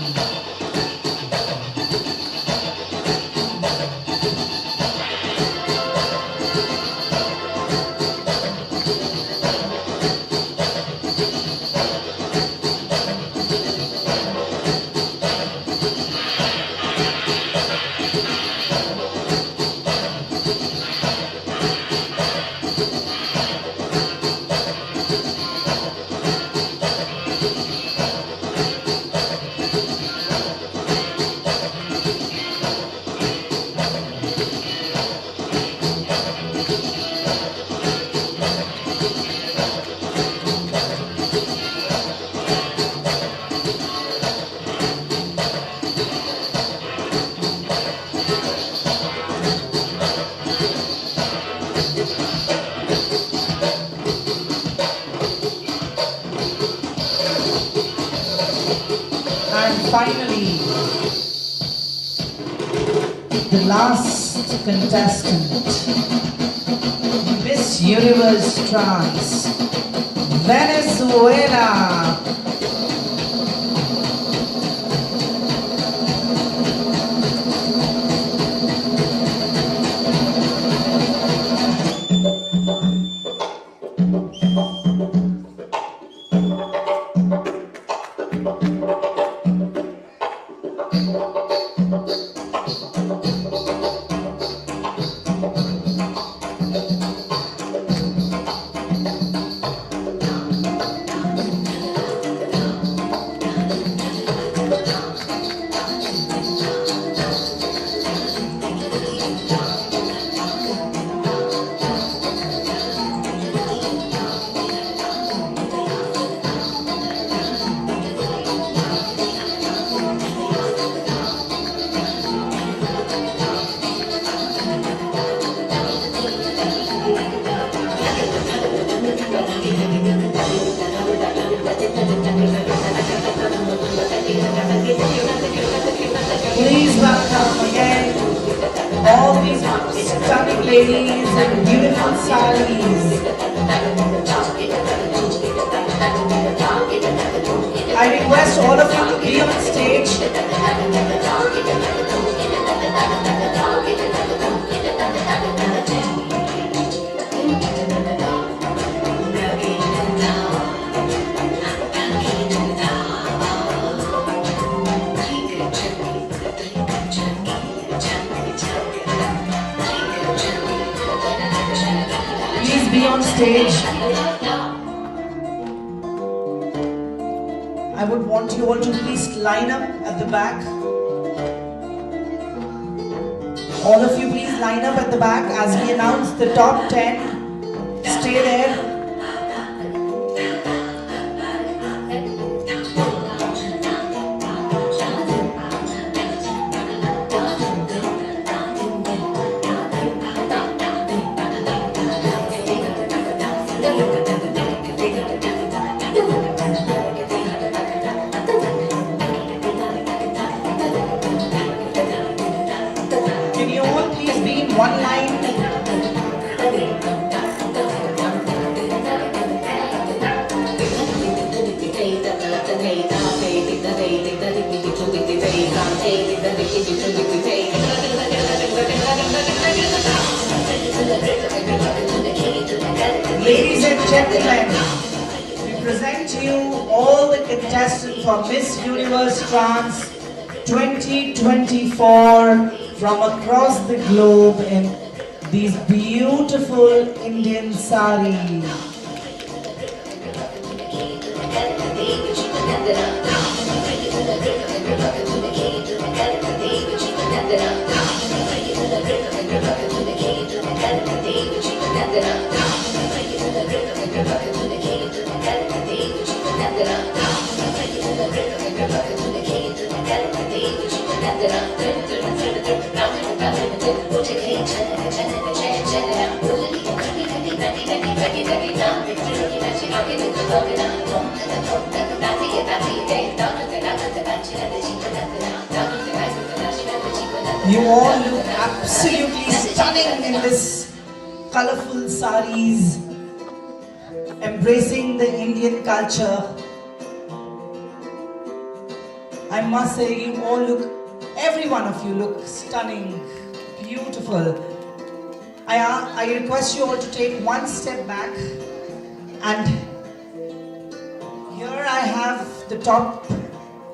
And finally, the last contestant, Miss Universe Trans Venezuela. Please welcome again all these stunning ladies in beautiful saris. I request all of you to be on stage. Please be on stage. I would want you all to please line up at the back. All of you please line up at the back as we announce the top 10. Stay there. Can you all please be in one line? Ladies and gentlemen, we present you all the contestants for Miss Universe Trans 2024 from across the globe in these beautiful Indian saris. You all look absolutely stunning in this colorful saris. embracing the Indian culture. I must say, you all look, every one of you look stunning, beautiful. I request you all to take one step back, and here I have the top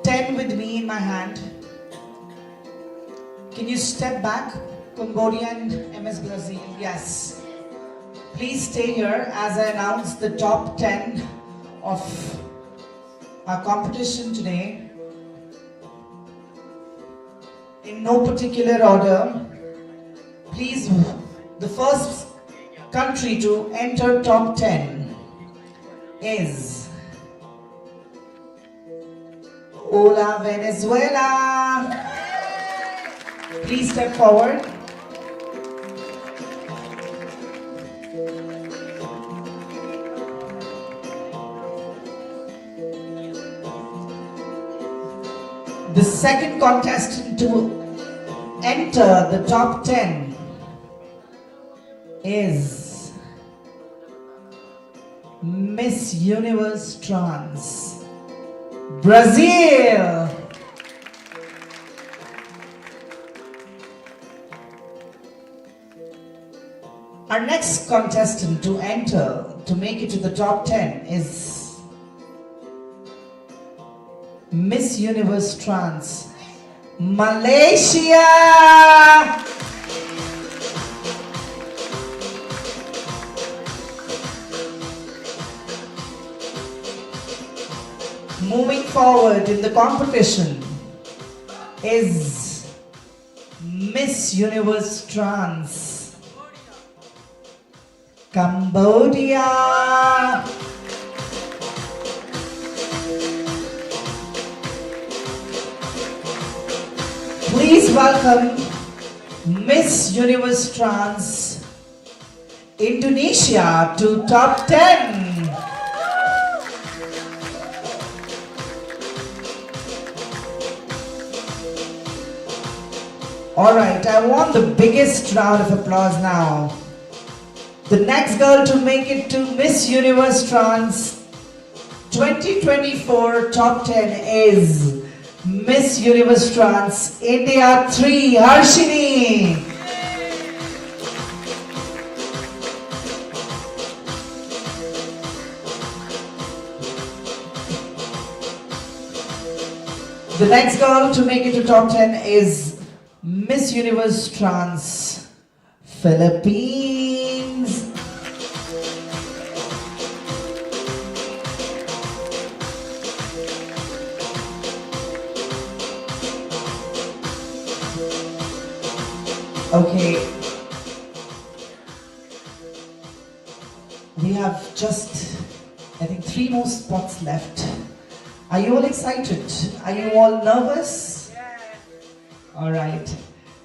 10 with me in my hand. Can you step back? Cambodia and MS Brazil, yes. Please stay here as I announce the top 10 of our competition today. In no particular order. Please, the first country to enter top 10 is Hola, Venezuela. Please step forward. The second contestant to enter the top 10 is Miss Universe Trans Brazil. Our next contestant to enter, to make it to the top 10 is Miss Universe Trans Malaysia. Moving forward in the competition is Miss Universe Trans Cambodia. Please welcome Miss Universe Trans Indonesia to top 10. Alright, I want the biggest round of applause now. The next girl to make it to Miss Universe Trans 2024 top 10 is Miss Universe Trans India 3, Harshini. The next girl to make it to top 10 is Miss Universe Trans Philippines. Okay, we have just, I think, 3 more spots left. Are you all excited? Are you all nervous? All right.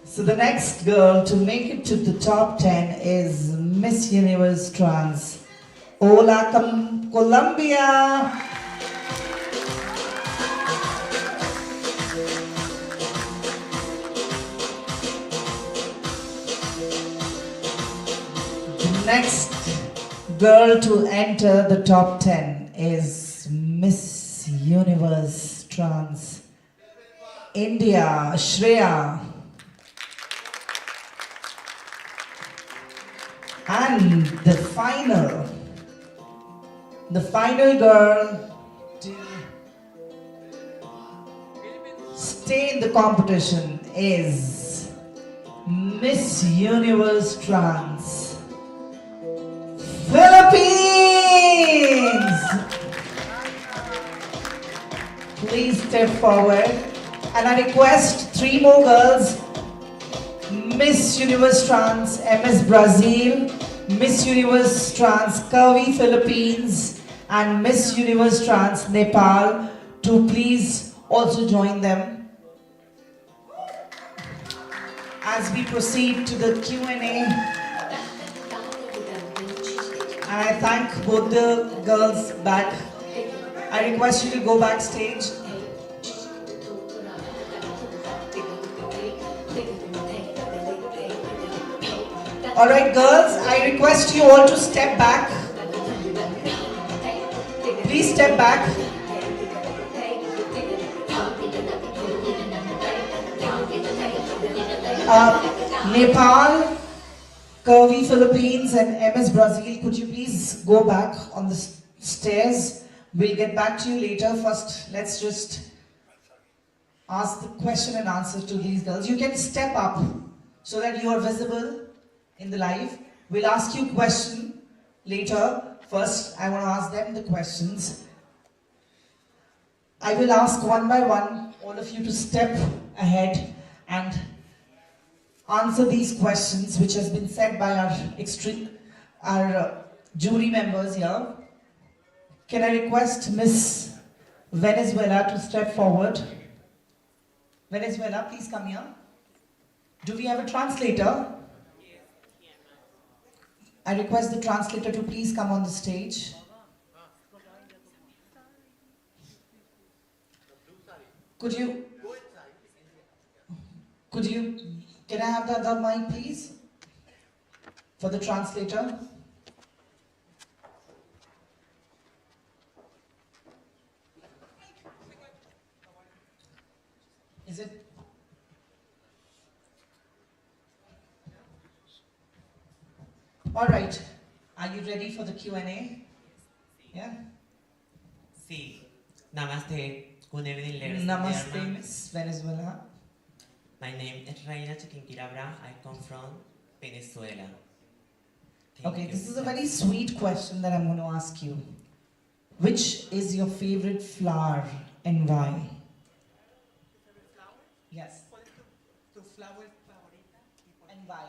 So the next girl to make it to the top 10 is Miss Universe Trans Hola, Colombia. Next girl to enter the top 10 is Miss Universe Trans India, Shreya. And the final girl to stay in the competition is Miss Universe Trans Philippines. Please step forward, and I request 3 more girls: Miss Universe Trans MS Brazil, Miss Universe Trans Curvy Philippines, and Miss Universe Trans Nepal to please also join them as we proceed to the Q&A. I thank both the girls back. I request you to go backstage. Alright girls, I request you all to step back. Please step back. Nepal, Curvy Philippines and MS Brazil, could you please go back on the stairs? We'll get back to you later. First, let's just ask the question and answer to these girls. You can step up so that you are visible in the live. We'll ask you a question later. First, I want to ask them the questions. I will ask one by one, all of you to step ahead and answer these questions which has been said by our jury members here. Can I request Miss Venezuela to step forward? Venezuela, please come here. Do we have a translator? I request the translator to please come on the stage. Can I have the other mic, please? For the translator. Is it? All right. Are you ready for the Q&A? Yeah? Sí. Namaste. Good evening, ladies and Namaste, gentlemen. Miss Venezuela. My name is Reina Chiquinquirabra. I come from Venezuela. Thank Okay, you. this is a very sweet question that I'm going to ask you. Which is your favorite flower and why? Yes. Tu flower favorita and why?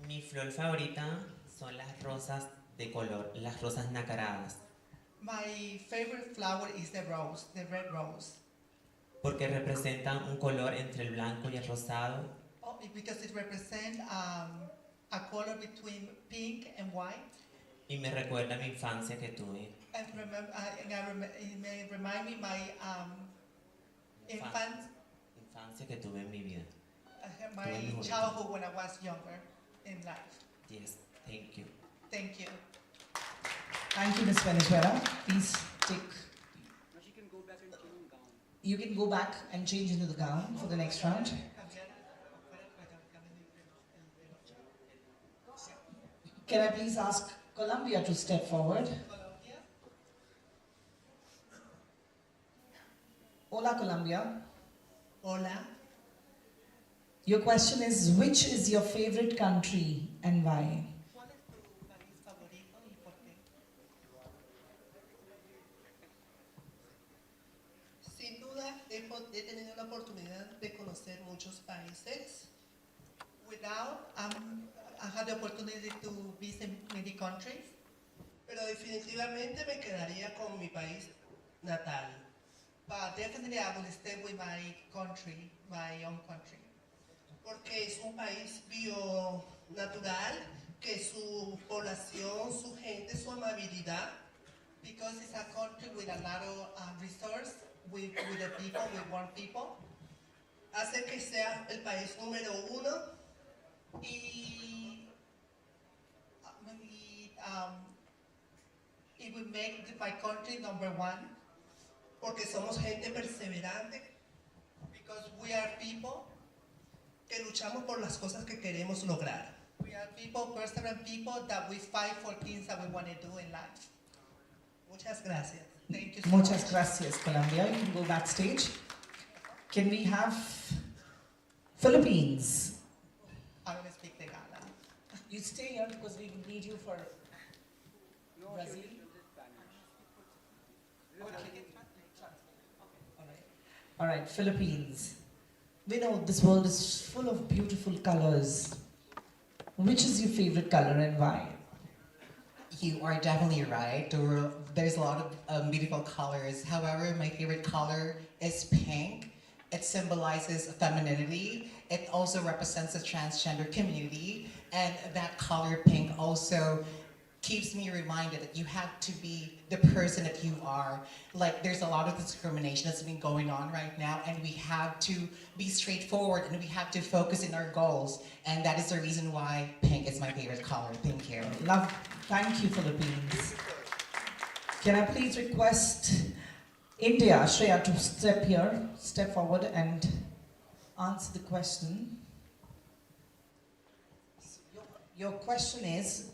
Mi flor favorita son las rosas de color, las rosas nacaradas, My favorite flower is the rose, the red rose. porque representan un color entre el blanco y el rosado Oh, because it represents a color between pink and white. y me recuerda mi infancia que tuve. And it may remind me my Infancia que tuve en mi vida. my childhood when I was younger in life. Yes, thank you. Thank you. Thank you, Miss Venezuela. Please take. Now she can go back and change the gown. You can go back and change into the gown for the next round. Can I please ask Colombia to step forward? Hola, Colombia. Hola. Your question is, which is your favorite country and why? ¿Cuál es tu país favorito y por qué? Sin duda, he tenido la oportunidad de conocer muchos países. Without, I had the opportunity to visit many countries. Pero definitivamente me quedaría con mi país natal. But definitely I will stay with my country, my own country. Porque es un país bio-natural, que su población, su gente, su amabilidad, because it's a country with a lot of resource, with the people, with one people, hace que sea el país número uno y it will make my country number one, porque somos gente perseverante, because we are people que luchamos por las cosas que queremos lograr. We are people, perseverant people, that we fight for things that we want to do in life. Muchas gracias. Thank you so Muchas much. gracias, Colombia. You can go backstage. Can we have Philippines? I'm going to speak the Ghana. You stay here because we need you for Brazil. All right, Philippines. We know this world is full of beautiful colors. Which is your favorite color and why? You are definitely right. There's a lot of beautiful colors. However, my favorite color is pink. It symbolizes femininity. It also represents the transgender community. And that color pink also keeps me reminded that you have to be the person that you are. Like, there's a lot of discrimination that's been going on right now, and we have to be straightforward and we have to focus in our goals. And that is the reason why pink is my favorite color. Thank you. Love, thank you, Philippines. Can I please request India, Shreya, to step forward and answer the question. Your question is,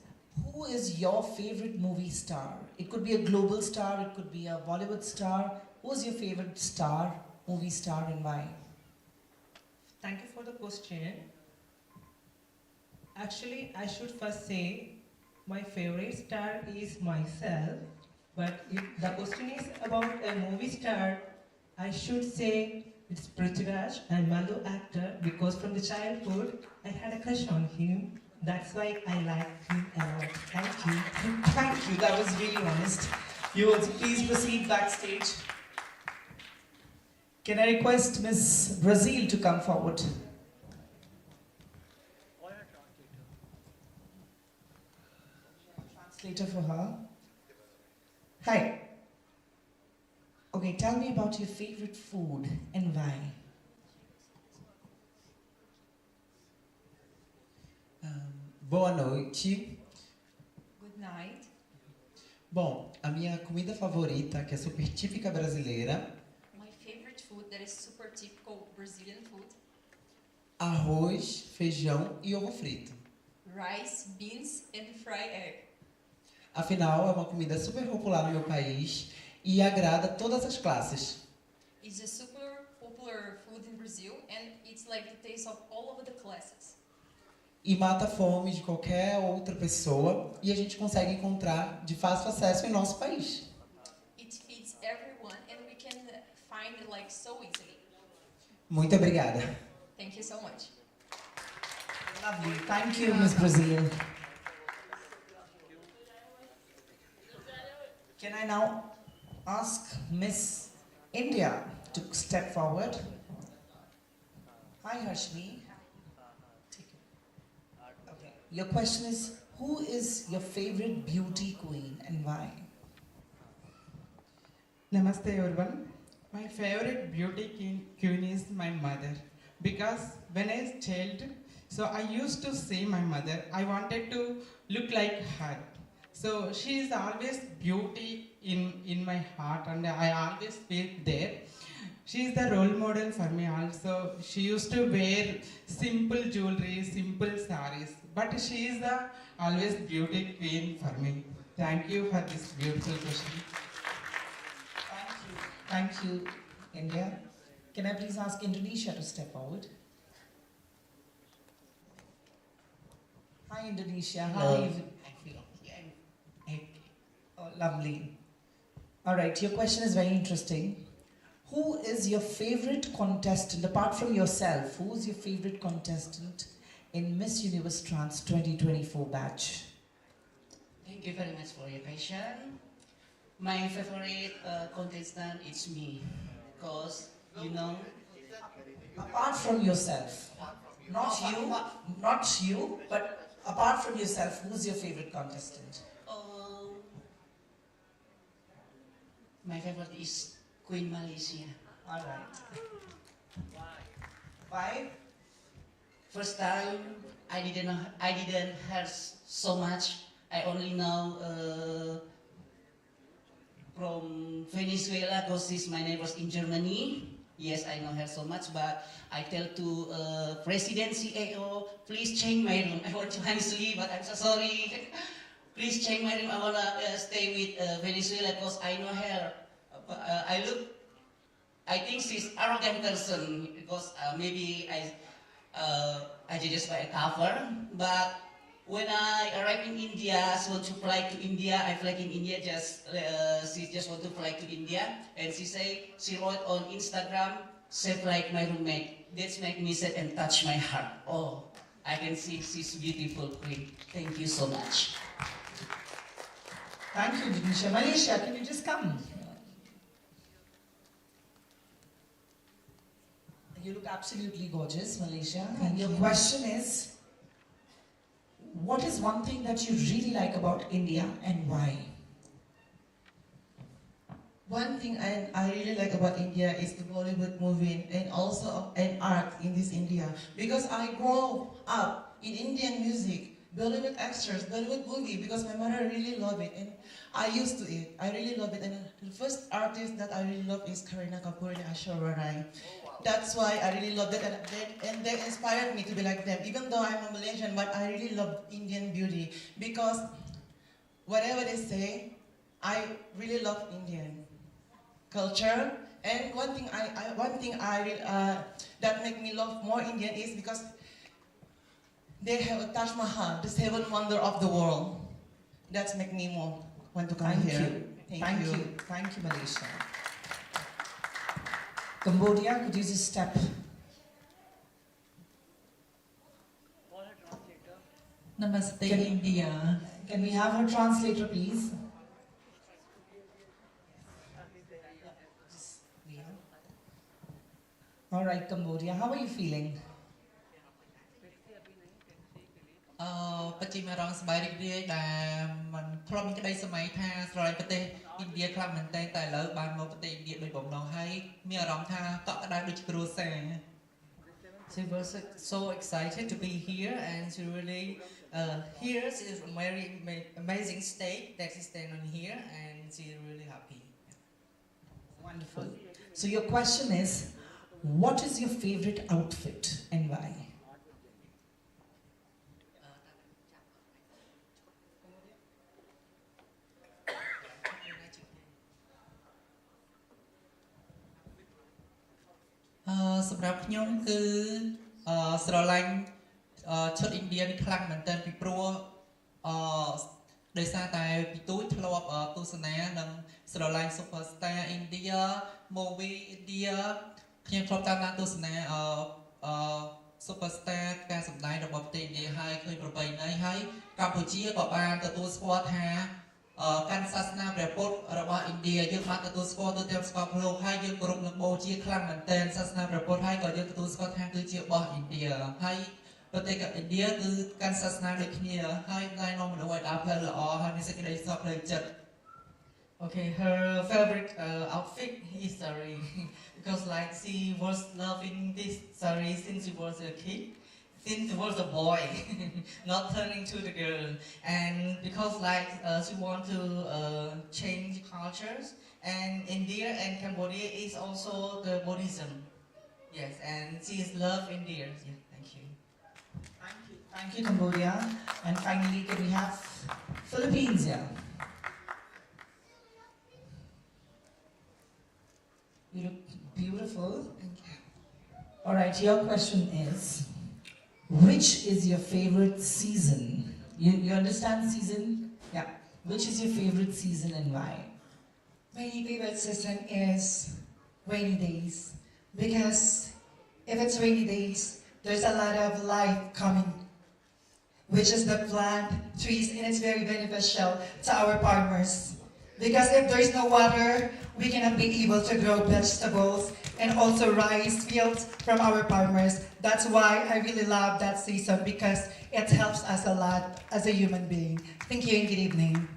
who is your favorite movie star? It could be a global star, it could be a Bollywood star. Who's your favorite star, movie star, and why? Thank you for the question. Actually, I should first say my favorite star is myself. But if the question is about a movie star, I should say it's Prithviraj, a Malu actor, because from the childhood I had a crush on him. That's why I like him a lot. Thank you. Thank you, that was really honest. You also please proceed backstage. Can I request Miss Brazil to come forward? Translator for her. Hi. Okay, tell me about your favorite food and why. Boa noite. Good night. Bom, a minha comida favorita, que é super típica brasileira, My favorite food that is super typical Brazilian food. arroz, feijão e ovo frito. Rice, beans and fried egg. Afinal, é uma comida super popular no meu país e agrada todas as classes. It's a super popular food in Brazil and it's like the taste of all of the classes. E mata a fome de qualquer outra pessoa e a gente consegue encontrar de fácil acesso em nosso país. It feeds everyone and we can find it like so easily. Muito obrigada. Thank you so much. Lovely. Thank you, Miss Brazil. Can I now ask Miss India to step forward? Hi, Harshni. Okay. Your question is, who is your favorite beauty queen and why? Namaste everyone. My favorite beauty queen is my mother because when I was a child, so I used to see my mother. I wanted to look like her. So she is always beauty in my heart and I always feel there. She is the role model for me also. She used to wear simple jewelry, simple saris, but she is the always beauty queen for me. Thank you for this beautiful question. Thank you, India. Can I please ask Indonesia to step forward? Hi, Indonesia. How are you? Oh, lovely. All right, your question is very interesting. Who is your favorite contestant, apart from yourself, who is your favorite contestant in Miss Universe Trans 2024 batch? Thank you very much for your question. My favorite contestant is me, because you know. Apart from yourself, not you, but apart from yourself, who's your favorite contestant? My favorite is Queen Malaysia. All right. Why? First time I didn't hear so much. I only know from Venezuela because she's my neighbors in Germany. Yes, I know her so much, but I tell to President CAO, please change my room. I want to honestly, but I'm so sorry. Please change my room. I wanna stay with Venezuela because I know her. I think she's arrogant person because maybe I judge by a cover. But when I arrive in India, she want to fly to India. I fly in India. She just want to fly to India, and she wrote on Instagram, "Safe like my roommate." That's make me sad and touch my heart. Oh, I can see she's beautiful queen. Thank you so much. Thank you, Indonesia. Malaysia, can you just come? You look absolutely gorgeous, Malaysia. And your question is, what is one thing that you really like about India and why? One thing I really like about India is the Bollywood movie and also an art in this India because I grew up in Indian music Bollywood actors, Bollywood movie, because my mother really love it, and I used to it. I really love it, and the first artist that I really love is Kareena Kapoor and Aishwarya Rai. That's why I really loved it, and they inspired me to be like them. Even though I'm a Malaysian, but I really love Indian beauty because whatever they say, I really love Indian culture. And one thing that make me love more Indian is because they have a Taj Mahal, the seventh wonder of the world. That's make me more want to come Thank here. you. Thank you. Thank you, Malaysia. Cambodia, could you just step? Namaste, India. Can we have her translator, please? All right, Cambodia, how are you feeling? ពិតជាមានអារម្មណ៍សប្បាយរីករាយដែលมันធ្លាប់មានក្តីសម័យថាស្រឡាញ់ប្រទេសឥណ្ឌាខ្លាំងមែនទែនតែឥឡូវបានមកប្រទេសឥណ្ឌាដោយបំណងហើយមានអារម្មណ៍ថាកក់ក្ដៅដូចគ្រួសារ She was so excited to be here, and she really here is a very amazing state that she's standing here, and she's really happy. Wonderful. So your question is, what is your favorite outfit and why?សម្រាប់ខ្ញុំគឺស្រឡាញ់ឈុតឥណ្ឌានេះខ្លាំងមែនទែនពីព្រោះដោយសារតែពីទូចធ្លាប់ទស្សនានិងស្រឡាញ់ Superstar India Movie India ខ្ញុំធ្លាប់តាមដានទស្សនាSuperstar ការសម្ដែងរបស់ប្រទេសឥណ្ឌាហើយឃើញប្រពៃណីហើយកម្ពុជាក៏បានទទួលស្គាល់ថាកាន់សាសនាព្រះពុទ្ធរបស់ឥណ្ឌាយើងបានទទួលស្គាល់ទៅទាំងស្គាល់ផ្លូវហើយយើងគោរពនឹងបូជាខ្លាំងមែនទែនសាសនាព្រះពុទ្ធហើយក៏យើងទទួលស្គាល់ថាគឺជារបស់ឥណ្ឌាហើយប្រទេសឥណ្ឌាគឺកាន់សាសនាដូចគ្នាហើយណែនាំមនុស្សឲ្យដើរផ្លូវល្អហើយមានសេចក្តីសុខផ្លូវចិត្ត Okay, her favorite outfit is Sari because like she was loving this Sari since she was a kid, since she was a boy, not turning to the girl, and because like she want to change cultures, and India and Cambodia is also the Buddhism, yes, and she is love India. Yeah, thank you. Thank you, Cambodia. And finally, can we have Philippines? Yeah. You look beautiful. Thank you. All right, your question is, which is your favorite season? You understand season? Yeah. Which is your favorite season and why? My favorite season is rainy days because if it's rainy days, there's a lot of life coming, which is the plant, trees, and it's very beneficial to our farmers. Because if there's no water, we cannot be able to grow vegetables and also rice fields from our farmers. That's why I really love that season because it helps us a lot as a human being. Thank you and good evening.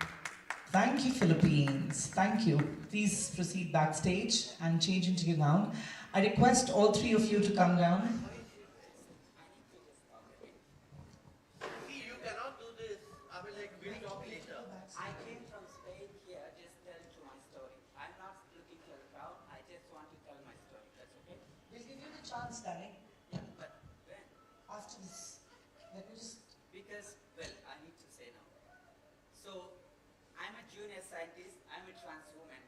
Thank you, Philippines. Thank you. Please proceed backstage and change into your gown. I request all three of you to come down. You cannot do this. I will like we'll talk later. I came from Spain here, just tell to my story. I'm not looking for the crowd, I just want to tell my story. That's okay? We'll give you the chance, darling. Yeah, but when? After this. Let me just... Because, well, I need to say now. So, I'm a junior scientist, I'm a trans woman.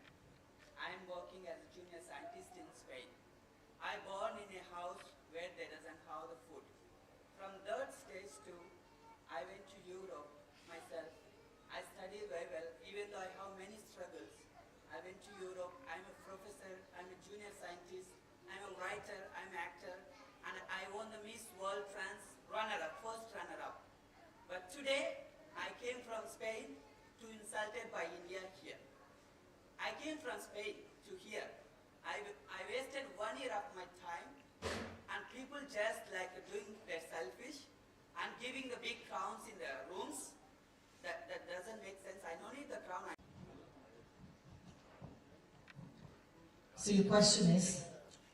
I'm working as a junior scientist in Spain. I born in a house where they doesn't have the food. From third stage to, I went to Europe myself. I studied very well, even though I have many struggles. I went to Europe, I'm a professor, I'm a junior scientist, I'm a writer, I'm an actor, and I won the Miss World Trans runner-up, first runner-up. But today, I came from Spain to insulted by India here. I came from Spain to here. I wasted 1 year of my time, and people just like doing their selfish and giving the big crowns in their rooms. That doesn't make sense. I don't need the crown. So your question is,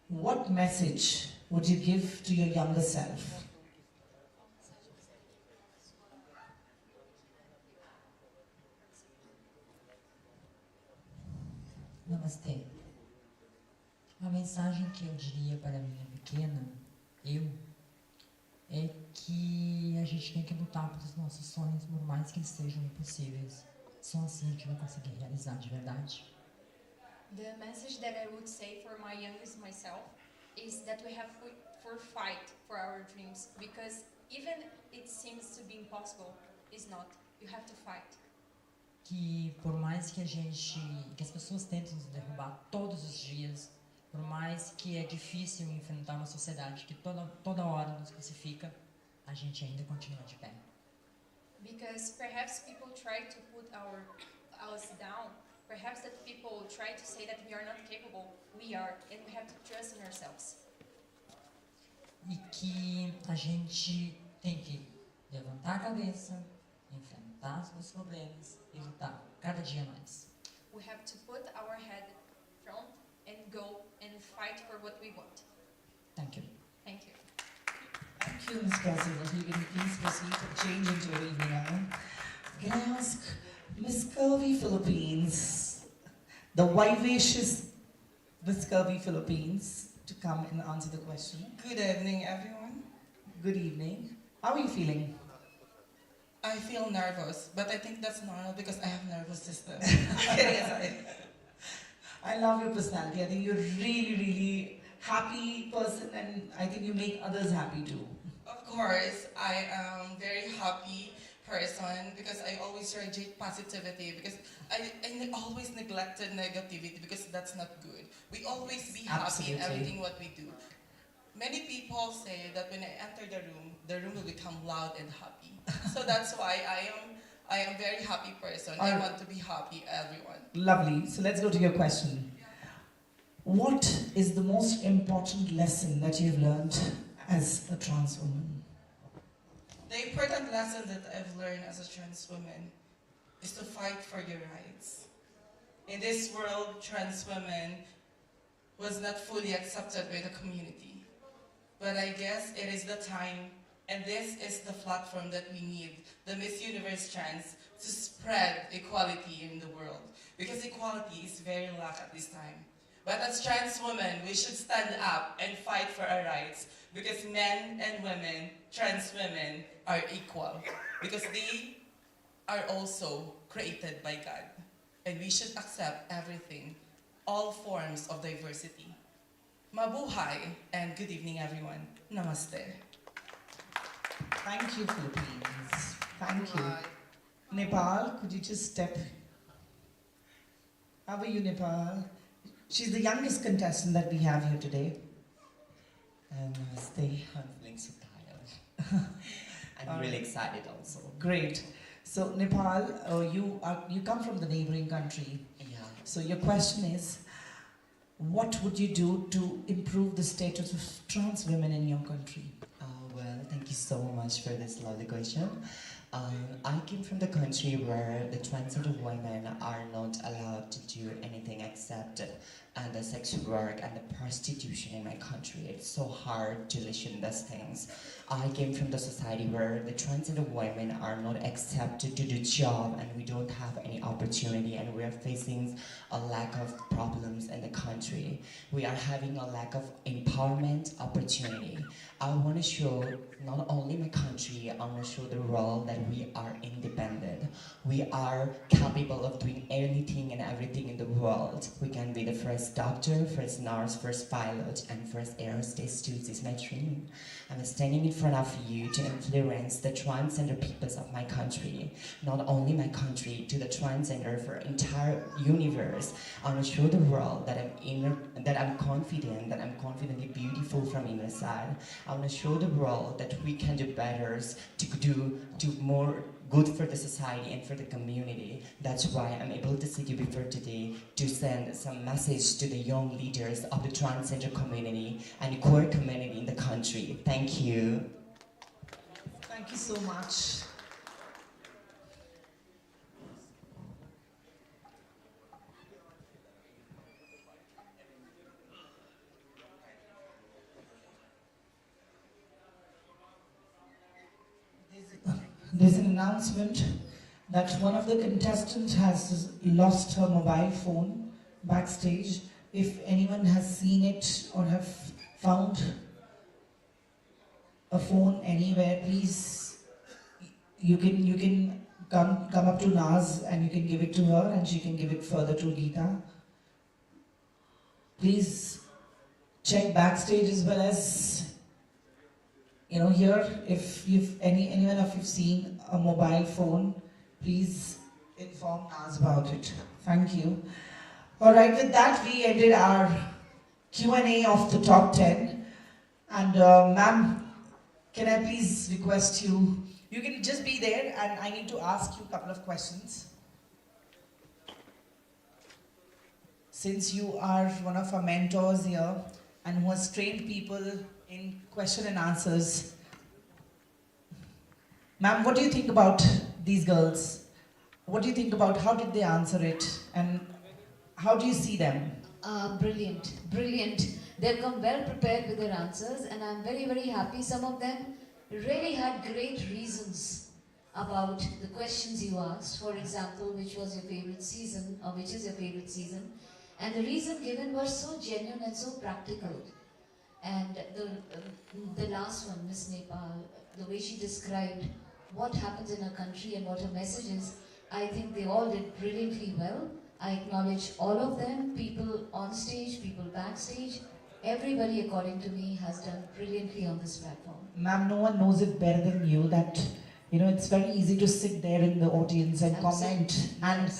what message would you give to your younger self? Namastê. A mensagem que eu diria para a minha pequena, é que a gente tem que lutar pelos nossos sonhos, por mais que eles sejam impossíveis. Só assim a gente vai conseguir realizar de verdade. The message that I would say for my youngest myself is that we have to fight for our dreams, because even it seems to be impossible, it's not. You have to fight. Que por mais que que as pessoas tentem nos derrubar todos os dias, por mais que é difícil enfrentar uma sociedade que toda hora nos crucifica, a gente ainda continua de pé. Because perhaps people try to put us down. Perhaps that people try to say that we are not capable. We are, and we have to trust in ourselves. E que a gente tem que levantar a cabeça, enfrentar os problemas e lutar cada dia mais. We have to put our head front and go and fight for what we want. Thank you. Thank you. Thank you, Ms. President. You can please proceed to change into your evening gown. Can I ask Miss Curvy Philippines, the vivacious Miss Curvy Philippines, to come and answer the question? Good evening, everyone. Good evening. How are you feeling? I feel nervous, but I think that's normal because I have nervous system. I love your personality. I think you're really, really happy person, and I think you make others happy too. Of course, I am very happy person because I always radiate positivity, because I always neglected negativity, because that's not good. We always be happy in everything what we do. Many people say that when I enter the room will become loud and happy. So that's why I am very happy person. I want to be happy, everyone. Lovely. So let's go to your question. What is the most important lesson that you've learned as a trans woman? The important lesson that I've learned as a trans woman is to fight for your rights. In this world, trans women was not fully accepted by the community. But I guess it is the time, and this is the platform that we need, the Miss Universe Trans, to spread equality in the world. Because equality is very lack at this time. But as trans women, we should stand up and fight for our rights, because men and women, trans women, are equal. Because they are also created by God. And we should accept everything, all forms of diversity. Mabuhay, and good evening, everyone. Namaste. Thank you, Philippines. Thank you. Nepal, could you just step? How are you, Nepal? She's the youngest contestant that we have here today. Namaste. I'm feeling so tired. I'm really excited also. Great. So Nepal, you come from the neighboring country. Yeah. So your question is, what would you do to improve the status of trans women in your country? Well, thank you so much for this lovely question. I came from the country where the transgender women are not allowed to do anything except the sex work and the prostitution in my country. It's so hard to listen those things. I came from the society where the transgender women are not accepted to do job, and we don't have any opportunity, and we are facing a lack of problems in the country. We are having a lack of empowerment opportunity. I want to show not only my country, I want to show the world that we are independent. We are capable of doing anything and everything in the world. We can be the first doctor, first nurse, first pilot, and first air hostess too. This is my dream. I'm standing in front of you to influence the transgender peoples of my country. Not only my country, to the transgender for entire universe. I want to show the world that I'm confident, that I'm confidently beautiful from inner side. I want to show the world that we can do better, to do more good for the society and for the community. That's why I'm able to sit you before today to send some message to the young leaders of the transgender community and queer community in the country. Thank you. Thank you so much. There's an announcement that one of the contestants has lost her mobile phone backstage. If anyone has seen it or have found a phone anywhere, please, you can come up to Naz and you can give it to her and she can give it further to Geeta. Please check backstage as well as, you know, here, if anyone of you've seen a mobile phone, please inform Naz about it. Thank you. Alright, with that we ended our Q&A of the top 10. And ma'am, can I please request you, you can just be there and I need to ask you a couple of questions. Since you are one of our mentors here and who has trained people in question and answers, ma'am, what do you think about these girls? What do you think about how did they answer it and how do you see them? Brilliant, brilliant. They've come well prepared with their answers and I'm very, very happy. Some of them really had great reasons about the questions you asked. For example, which was your favorite season or which is your favorite season? And the reason given was so genuine and so practical. And the last one, Miss Nepal, the way she described what happens in her country and what her message is, I think they all did brilliantly well. I acknowledge all of them, people on stage, people backstage. Everybody, according to me, has done brilliantly on this platform. Ma'am, no one knows it better than you that, you know, it's very easy to sit there in the audience and comment and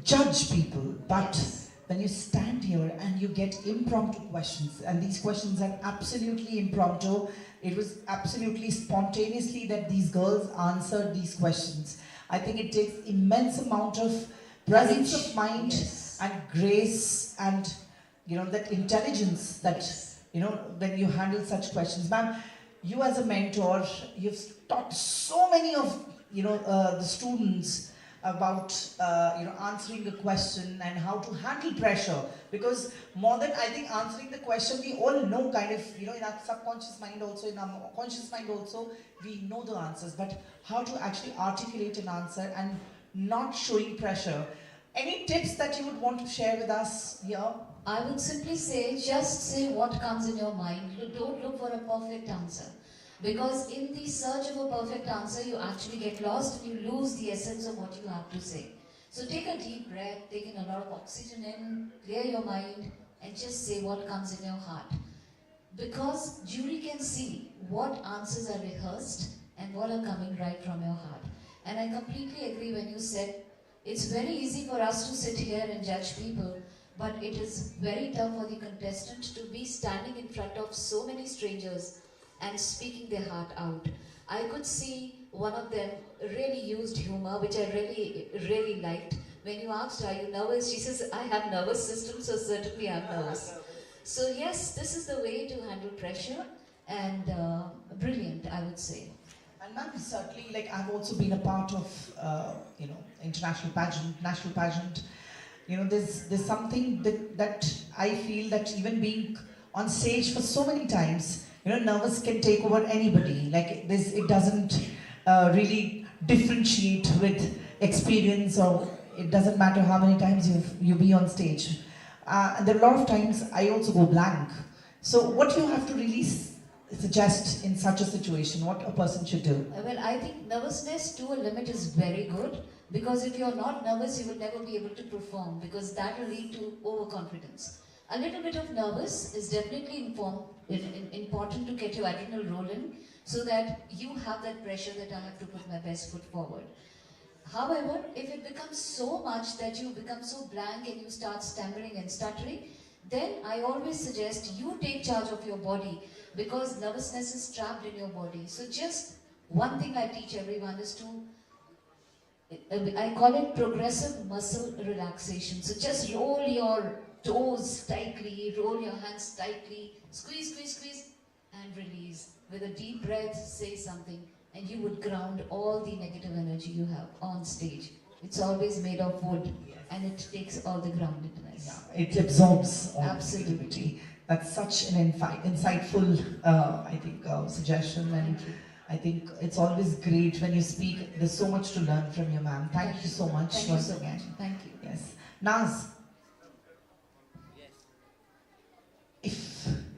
judge people. But when you stand here and you get impromptu questions, and these questions are absolutely impromptu, it was absolutely spontaneously that these girls answered these questions. I think it takes immense amount of presence of mind and grace and, you know, that intelligence that, you know, when you handle such questions. Ma'am, you as a mentor, you've taught so many of, you know, the students about, you know, answering a question and how to handle pressure. Because more than, I think, answering the question, we all know kind of, you know, in our subconscious mind also, in our conscious mind also, we know the answers. But how to actually articulate an answer and not showing pressure. Any tips that you would want to share with us here? I would simply say, just say what comes in your mind. Don't look for a perfect answer. Because in the search of a perfect answer, you actually get lost and you lose the essence of what you have to say. So take a deep breath, take in a lot of oxygen in, clear your mind, and just say what comes in your heart. Because jury can see what answers are rehearsed and what are coming right from your heart. And I completely agree when you said, it's very easy for us to sit here and judge people, but it is very tough for the contestant to be standing in front of so many strangers and speaking their heart out. I could see one of them really used humor, which I really liked. When you asked, are you nervous? She says, I have nervous system, so certainly I'm nervous. So yes, this is the way to handle pressure, and brilliant, I would say. And ma'am, certainly, like I've also been a part of, you know, international pageant, national pageant. You know, there's something that I feel that even being on stage for so many times, you know, nervous can take over anybody. Like this, it doesn't really differentiate with experience, or it doesn't matter how many times you be on stage. And there are a lot of times I also go blank. So what you have to really suggest in such a situation, what a person should do? Well, I think nervousness to a limit is very good, because if you're not nervous, you will never be able to perform, because that will lead to overconfidence. A little bit of nervous is definitely important to get your adrenal rolling, so that you have that pressure that I have to put my best foot forward. However, if it becomes so much that you become so blank and you start stammering and stuttering, then I always suggest you take charge of your body, because nervousness is trapped in your body. So just one thing I teach everyone is to, I call it progressive muscle relaxation. So just roll your toes tightly, roll your hands tightly, squeeze, squeeze, squeeze, and release. With a deep breath, say something, and you would ground all the negative energy you have on stage. It's always made of wood, and it takes all the groundedness. Yeah, it absorbs all Absolutely. negativity. That's such an insightful, I think, suggestion, and I think it's always great when you speak. There's so much to learn from you, ma'am. Thank you so much Thank you once so again. much. Thank you. Yes. Naz,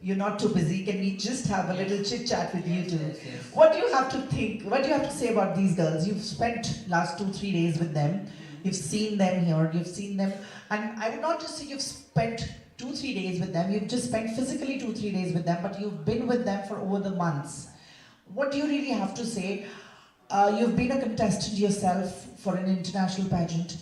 you're not too busy, can we just have a little chit chat with you two? Yes. What do you have to think? What do you have to say about these girls? You've spent last 2-3 days with them. You've seen them here. You've seen them, and I would not just say you've spent 2-3 days with them. You've just spent physically 2-3 days with them, but you've been with them for over the months. What do you really have to say? You've been a contestant yourself for an international pageant.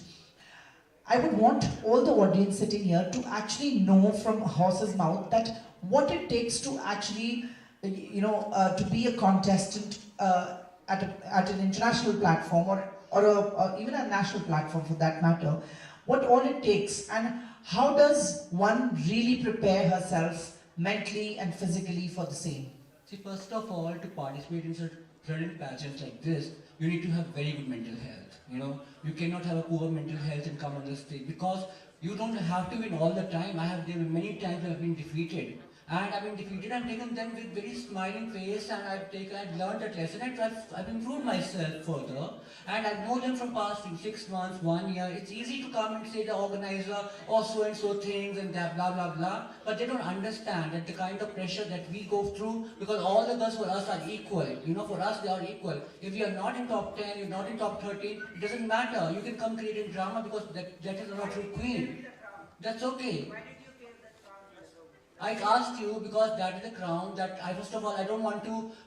I would want all the audience sitting here to actually know from a horse's mouth that what it takes to actually, to be a contestant at an international platform or even a national platform for that matter, what all it takes and how does one really prepare herself mentally and physically for the same? See, first of all, to participate in such brilliant pageants like this, you need to have very good mental health. You cannot have a poor mental health and come on the stage because you don't have to win all the time. There were many times I've been defeated. And I've been defeated and taken them with very smiling face, and I've learned that lesson and I've improved myself further. And I know them from past 6 months, 1 year. It's easy to come and say the organizer or so and so things and blah blah blah, but they don't understand that the kind of pressure that we go through, because all the girls for us are equal. For us they are equal. If you are not in top 10, you're not in top 13, it doesn't matter. You can come create a drama because that is not true queen. That's okay. I asked you because that is the crown that first of all, I don't want to